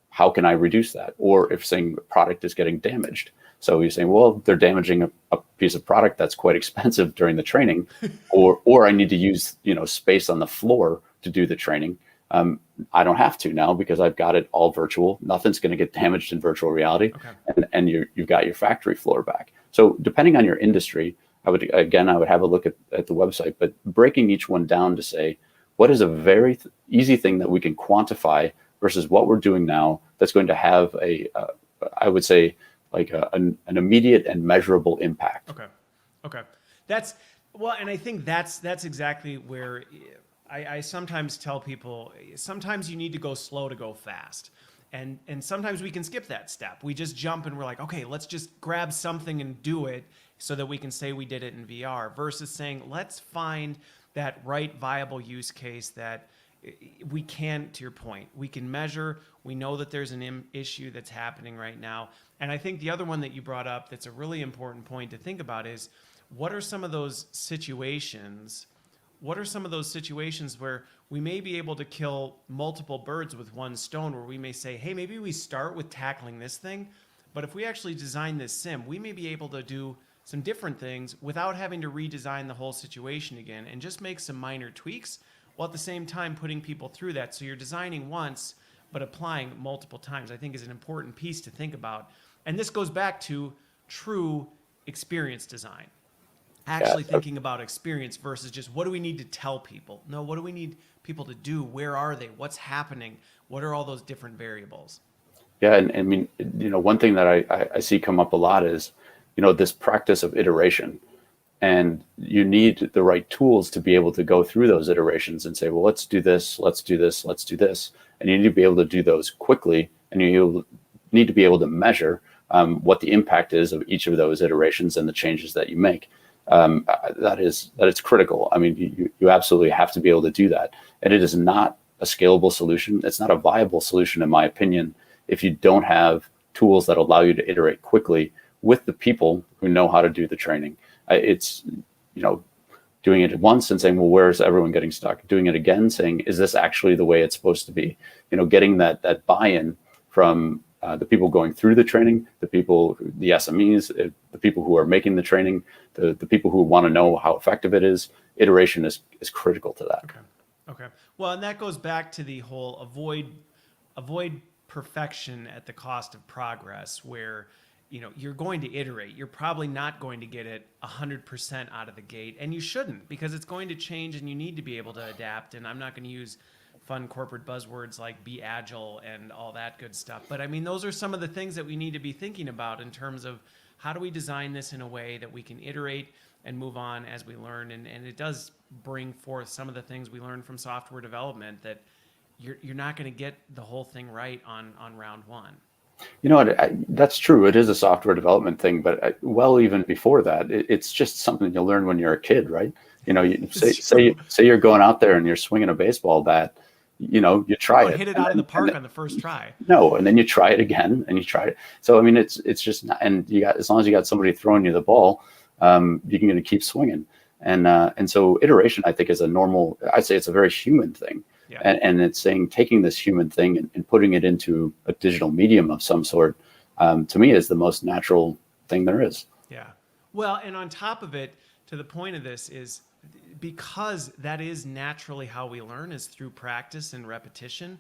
Speaker 2: how can I reduce that? Or if saying a product is getting damaged. So you're saying, well, they're damaging a piece of product that's quite expensive during the training, or I need to use, space on the floor to do the training. I don't have to now because I've got it all virtual. Nothing's going to get damaged in virtual reality,
Speaker 1: Okay.
Speaker 2: and you've got your factory floor back. So depending on your industry, I would have a look at the website, but breaking each one down to say, what is a very easy thing that we can quantify versus what we're doing now that's going to have I would say, like an immediate and measurable impact.
Speaker 1: Okay. And I think that's exactly where I sometimes tell people, sometimes you need to go slow to go fast. And sometimes we can skip that step. We just jump and we're like, okay, let's just grab something and do it so that we can say we did it in VR, versus saying, let's find that right viable use case that we can, to your point, we can measure. We know that there's an issue that's happening right now. And I think the other one that you brought up that's a really important point to think about is, what are some of those situations where we may be able to kill multiple birds with one stone, where we may say, hey, maybe we start with tackling this thing, but if we actually design this sim, we may be able to do some different things without having to redesign the whole situation again, and just make some minor tweaks, while at the same time putting people through that. So you're designing once, but applying multiple times, I think is an important piece to think about. And this goes back to true experience design. Actually thinking about experience versus just what do we need to tell people? No, what do we need people to do? Where are they? What's happening? What are all those different variables?
Speaker 2: Yeah, and I mean, one thing that I see come up a lot is, this practice of iteration. And you need the right tools to be able to go through those iterations and say, well, let's do this, let's do this, let's do this. And you need to be able to do those quickly, and you need to be able to measure what the impact is of each of those iterations and the changes that you make. That is critical. I mean, you absolutely have to be able to do that. And it is not a scalable solution. It's not a viable solution, in my opinion, if you don't have tools that allow you to iterate quickly with the people who know how to do the training. It's, doing it once and saying, well, where's everyone getting stuck? Doing it again, saying, is this actually the way it's supposed to be? Getting that buy-in from the people going through the training, the SMEs, the people who are making the training, the people who want to know how effective it is. Iteration is critical to that.
Speaker 1: Okay. Well, and that goes back to the whole avoid perfection at the cost of progress, where you're going to iterate. You're probably not going to get it 100% out of the gate, and you shouldn't, because it's going to change and you need to be able to adapt. And I'm not going to use fun corporate buzzwords like be agile and all that good stuff. But I mean, those are some of the things that we need to be thinking about in terms of how do we design this in a way that we can iterate and move on as we learn. And it does bring forth some of the things we learned from software development, that you're not going to get the whole thing right on round one.
Speaker 2: That's true. It is a software development thing, but even before that, it's just something you learn when you're a kid, right? You say you're going out there and you're swinging a baseball bat, you try it.
Speaker 1: Hit it out of the park on the first try.
Speaker 2: No, and then you try it again and you try it. So I mean, it's just not, and as long as you got somebody throwing you the ball, you can keep swinging. And so iteration, I think, is I'd say it's a very human thing.
Speaker 1: Yeah.
Speaker 2: And it's saying, taking this human thing and putting it into a digital medium of some sort, to me, is the most natural thing there is.
Speaker 1: Yeah. Well, and on top of it, to the point of this is, because that is naturally how we learn, is through practice and repetition.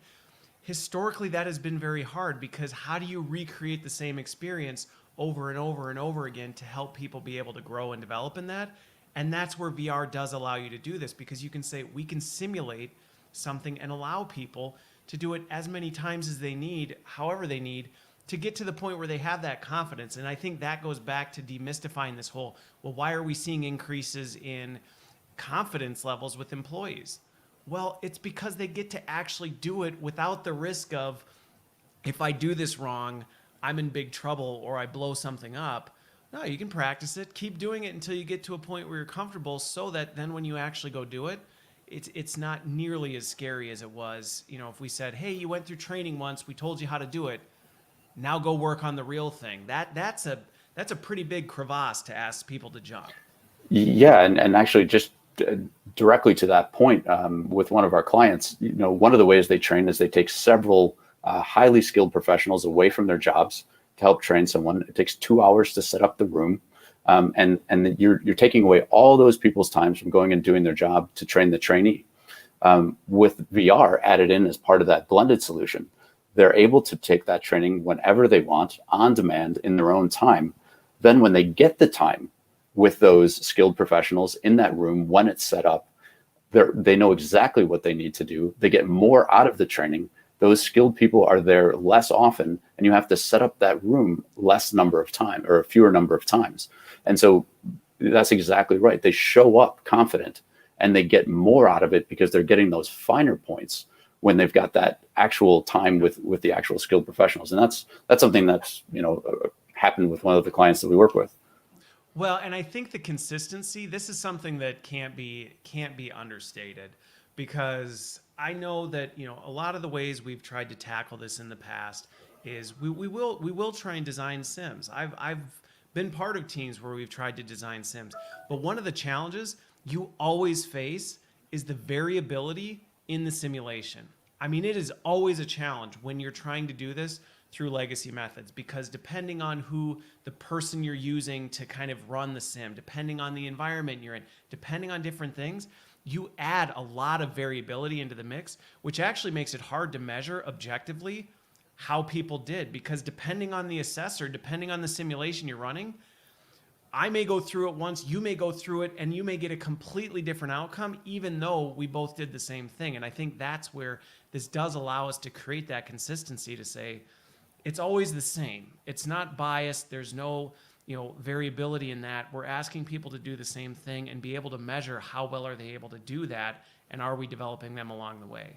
Speaker 1: Historically, that has been very hard, because how do you recreate the same experience over and over and over again to help people be able to grow and develop in that? And that's where VR does allow you to do this, because you can say, we can simulate something and allow people to do it as many times as they need, however they need, to get to the point where they have that confidence. And I think that goes back to demystifying this whole, well, why are we seeing increases in confidence levels with employees? Well, it's because they get to actually do it without the risk of, if I do this wrong, I'm in big trouble, or I blow something up. No, you can practice it, keep doing it until you get to a point where you're comfortable, so that then when you actually go do it, it's not nearly as scary as it was. If we said, hey, you went through training once, we told you how to do it, now go work on the real thing. That's a pretty big crevasse to ask people to jump.
Speaker 2: Yeah, and actually, just directly to that point, with one of our clients, one of the ways they train is they take several highly skilled professionals away from their jobs to help train someone. It takes 2 hours to set up the room. And you're taking away all those people's times from going and doing their job to train the trainee. With VR added in as part of that blended solution, they're able to take that training whenever they want, on demand, in their own time. Then when they get the time with those skilled professionals in that room, when it's set up, they know exactly what they need to do. They get more out of the training. Those skilled people are there less often, and you have to set up that room less number of times, or a fewer number of times. And so that's exactly right. They show up confident, and they get more out of it because they're getting those finer points when they've got that actual time with the actual skilled professionals. And that's something that's happened with one of the clients that we work with.
Speaker 1: Well, and I think the consistency, this is something that can't be understated, because I know that, a lot of the ways we've tried to tackle this in the past is we will try and design sims. I've been part of teams where we've tried to design sims, but one of the challenges you always face is the variability in the simulation. I mean, it is always a challenge when you're trying to do this through legacy methods, because depending on who the person you're using to kind of run the sim, depending on the environment you're in, depending on different things, you add a lot of variability into the mix, which actually makes it hard to measure objectively how people did, because depending on the assessor, depending on the simulation you're running, I may go through it once, you may go through it, and you may get a completely different outcome, even though we both did the same thing. And I think that's where this does allow us to create that consistency to say, it's always the same. It's not biased. There's no, variability in that. We're asking people to do the same thing and be able to measure how well are they able to do that, and are we developing them along the way?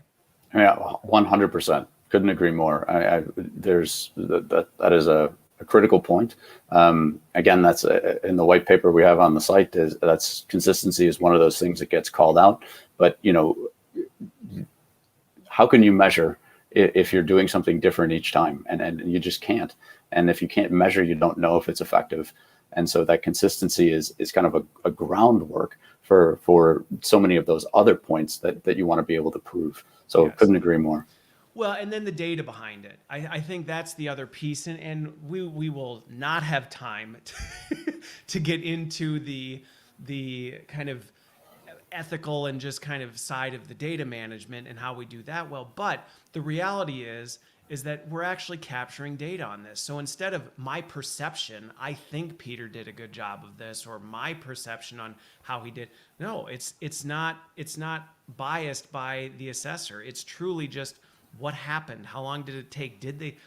Speaker 2: Yeah, 100%. Couldn't agree more. That is a critical point. Again, that's in the white paper we have on the site. That's consistency is one of those things that gets called out. But how can you measure if you're doing something different each time? And you just can't. And if you can't measure, you don't know if it's effective. And so that consistency is kind of a groundwork for so many of those other points that you want to be able to prove. So
Speaker 1: Yes.
Speaker 2: Couldn't agree more.
Speaker 1: Well, and then the data behind it. I think that's the other piece. And we will not have time to get into the kind of ethical and just kind of side of the data management and how we do that well. But the reality is that we're actually capturing data on this. So instead of my perception, I think Peter did a good job of this, or my perception on how he did. No, it's not biased by the assessor. It's truly just what happened. How long did it take?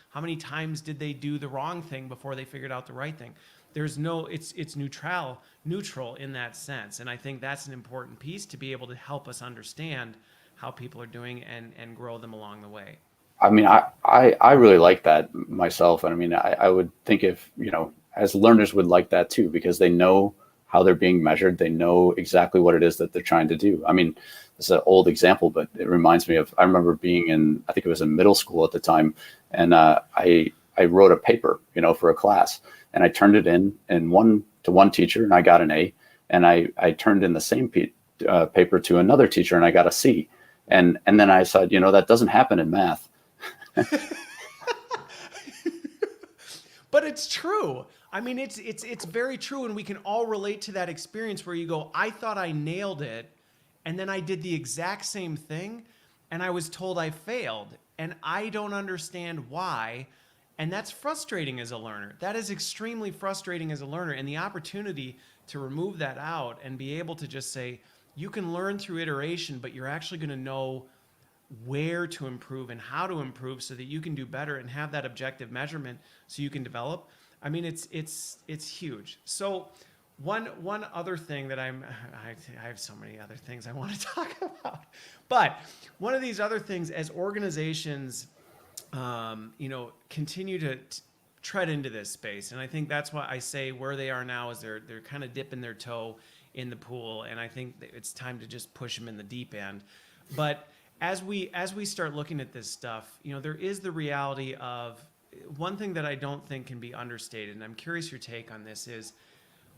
Speaker 1: How many times did they do the wrong thing before they figured out the right thing? There's no, it's neutral in that sense. And I think that's an important piece to be able to help us understand how people are doing and grow them along the way.
Speaker 2: I mean, I really like that myself. And I mean, I would think if, as learners would like that too, because they know how they're being measured. They know exactly what it is that they're trying to do. I mean, it's an old example, but it reminds me of, I remember being in, I think it was in middle school at the time. And I wrote a paper, for a class, and I turned it in to one teacher, and I got an A. And I turned in the same paper to another teacher, and I got a C. And then I said, that doesn't happen in math.
Speaker 1: But it's true. I mean, it's very true, and we can all relate to that experience where you go, I thought I nailed it, and then I did the exact same thing, and I was told I failed, and I don't understand why. And that's frustrating as a learner. That is extremely frustrating as a learner. And the opportunity to remove that out and be able to just say, you can learn through iteration, but you're actually going to know where to improve and how to improve so that you can do better and have that objective measurement so you can develop. I mean, it's huge. So one other thing that I have so many other things I want to talk about, but one of these other things, as organizations continue to tread into this space. And I think that's why I say where they are now is they're kind of dipping their toe in the pool. And I think that it's time to just push them in the deep end. But as we start looking at this stuff, there is the reality of one thing that I don't think can be understated. And I'm curious your take on this is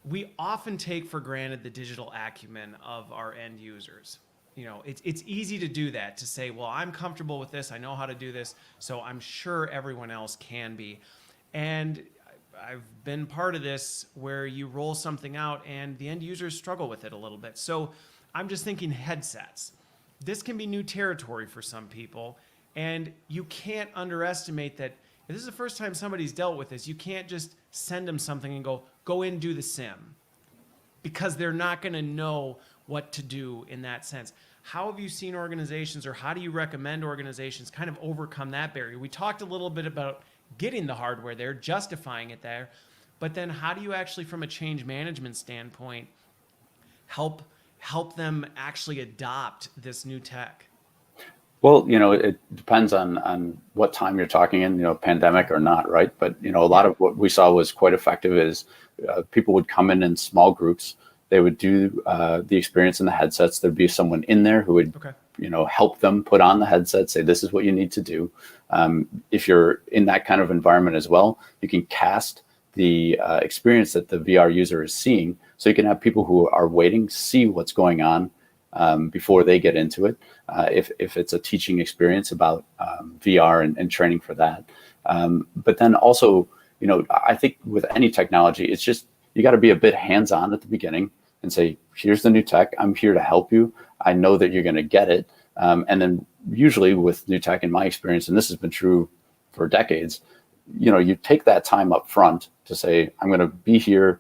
Speaker 1: we often take for granted the digital acumen of our end users. It's easy to do that, to say, well, I'm comfortable with this, I know how to do this, so I'm sure everyone else can be. And I've been part of this where you roll something out and the end users struggle with it a little bit. So I'm just thinking headsets. This can be new territory for some people, and you can't underestimate that. If this is the first time somebody's dealt with this, you can't just send them something and go in, do the sim, because they're not going to know what to do in that sense. How have you seen organizations, or how do you recommend organizations kind of overcome that barrier? We talked a little bit about getting the hardware there, justifying it there, but then how do you actually, from a change management standpoint, help them actually adopt this new tech?
Speaker 2: Well, it depends on what time you're talking in, pandemic or not, right? But, a lot of what we saw was quite effective is people would come in small groups. They would do the experience in the headsets. There'd be someone in there who would,
Speaker 1: Okay.
Speaker 2: help them put on the headset, say, this is what you need to do. If you're in that kind of environment as well, you can cast the experience that the VR user is seeing. So you can have people who are waiting, see what's going on before they get into it. If it's a teaching experience about VR and training for that. But then also, I think with any technology, it's just, you got to be a bit hands-on at the beginning and say, here's the new tech. I'm here to help you. I know that you're going to get it. And then usually with new tech, in my experience, and this has been true for decades, you take that time up front to say, I'm going to be here,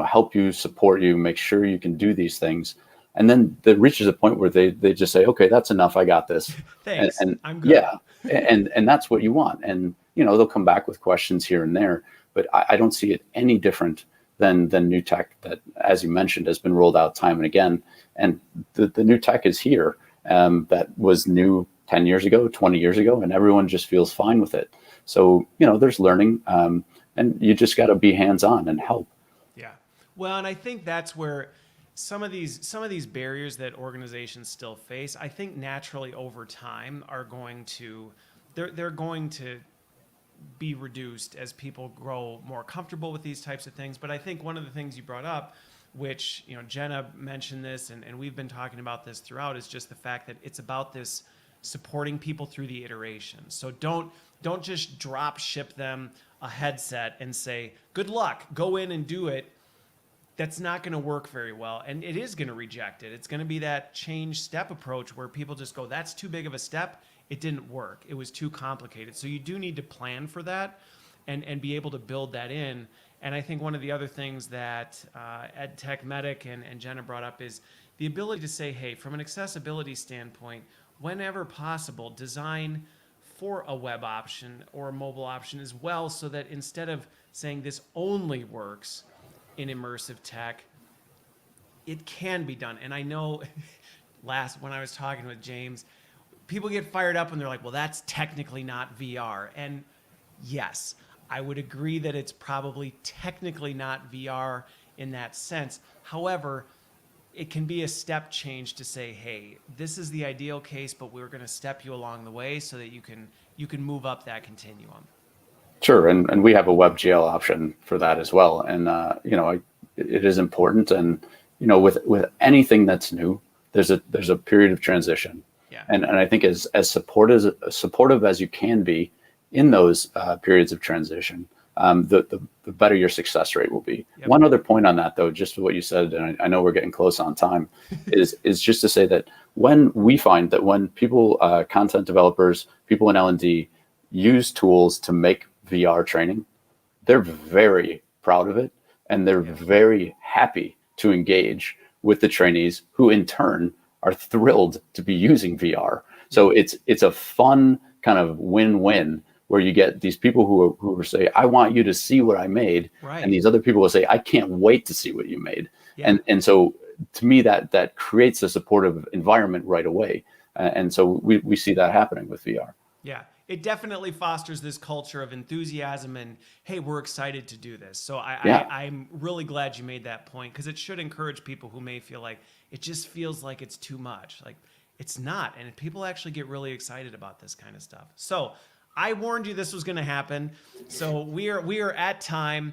Speaker 2: help you, support you, make sure you can do these things. And then it reaches a point where they just say, okay, that's enough. I got this.
Speaker 1: Thanks.
Speaker 2: And
Speaker 1: I'm good.
Speaker 2: yeah, and that's what you want. And, they'll come back with questions here and there, but I don't see it any different than new tech that, as you mentioned, has been rolled out time and again. And the new tech is here that was new 10 years ago, 20 years ago, and everyone just feels fine with it. So, there's learning, and you just got to be hands-on and help.
Speaker 1: Yeah. Well, and I think that's where some of these barriers that organizations still face, I think naturally over time are going to they're going to be reduced as people grow more comfortable with these types of things. But I think one of the things you brought up, which, Jenna mentioned this, and we've been talking about this throughout, is just the fact that it's about this supporting people through the iterations. So don't just drop ship them a headset and say, good luck, go in and do it. That's not going to work very well, and it is going to reject it. It's going to be that change step approach where people just go, that's too big of a step. It didn't work. It was too complicated. So you do need to plan for that and be able to build that in. And I think one of the other things that Ed Tech Medic and Jenna brought up is the ability to say, hey, from an accessibility standpoint, whenever possible, design for a web option or a mobile option as well, so that instead of saying this only works in immersive tech, it can be done. And I know when I was talking with James, people get fired up when they're like, well, that's technically not VR. And yes, I would agree that it's probably technically not VR in that sense. However, it can be a step change to say, hey, this is the ideal case, but we're going to step you along the way so that you can move up that continuum.
Speaker 2: Sure, and we have a WebGL option for that as well. And it is important. And with anything that's new, there's a period of transition.
Speaker 1: Yeah.
Speaker 2: And I think as supportive as you can be in those periods of transition, the better your success rate will be.
Speaker 1: Yep.
Speaker 2: One other point on that, though, just what you said, and I know we're getting close on time, is just to say that when we find that when people, content developers, people in L&D use tools to make VR training, they're very proud of it, and they're very happy to engage with the trainees, who in turn are thrilled to be using VR. So it's a fun kind of win-win where you get these people who say, I want you to see what I made.
Speaker 1: Right.
Speaker 2: And these other people will say, I can't wait to see what you made.
Speaker 1: Yeah.
Speaker 2: And so to me, that creates a supportive environment right away. And so we see that happening with VR.
Speaker 1: Yeah, it definitely fosters this culture of enthusiasm and, hey, we're excited to do this. So I'm really glad you made that point, because it should encourage people who may feel like it just feels like it's too much. Like, it's not. And people actually get really excited about this kind of stuff. So I warned you this was going to happen. So we are at time.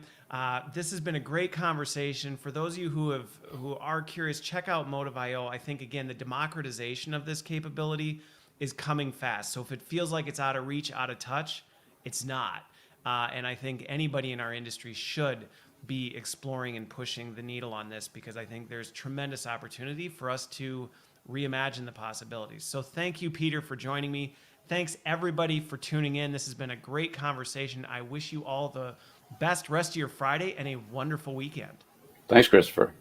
Speaker 1: This has been a great conversation. For those of you who are curious, check out Motive.io. I think again the democratization of this capability is coming fast. So if it feels like it's out of reach, out of touch, it's not. And I think anybody in our industry should be exploring and pushing the needle on this, because I think there's tremendous opportunity for us to reimagine the possibilities. So thank you, Peter, for joining me. Thanks everybody for tuning in. This has been a great conversation. I wish you all the best rest of your Friday and a wonderful weekend.
Speaker 2: Thanks, Christopher.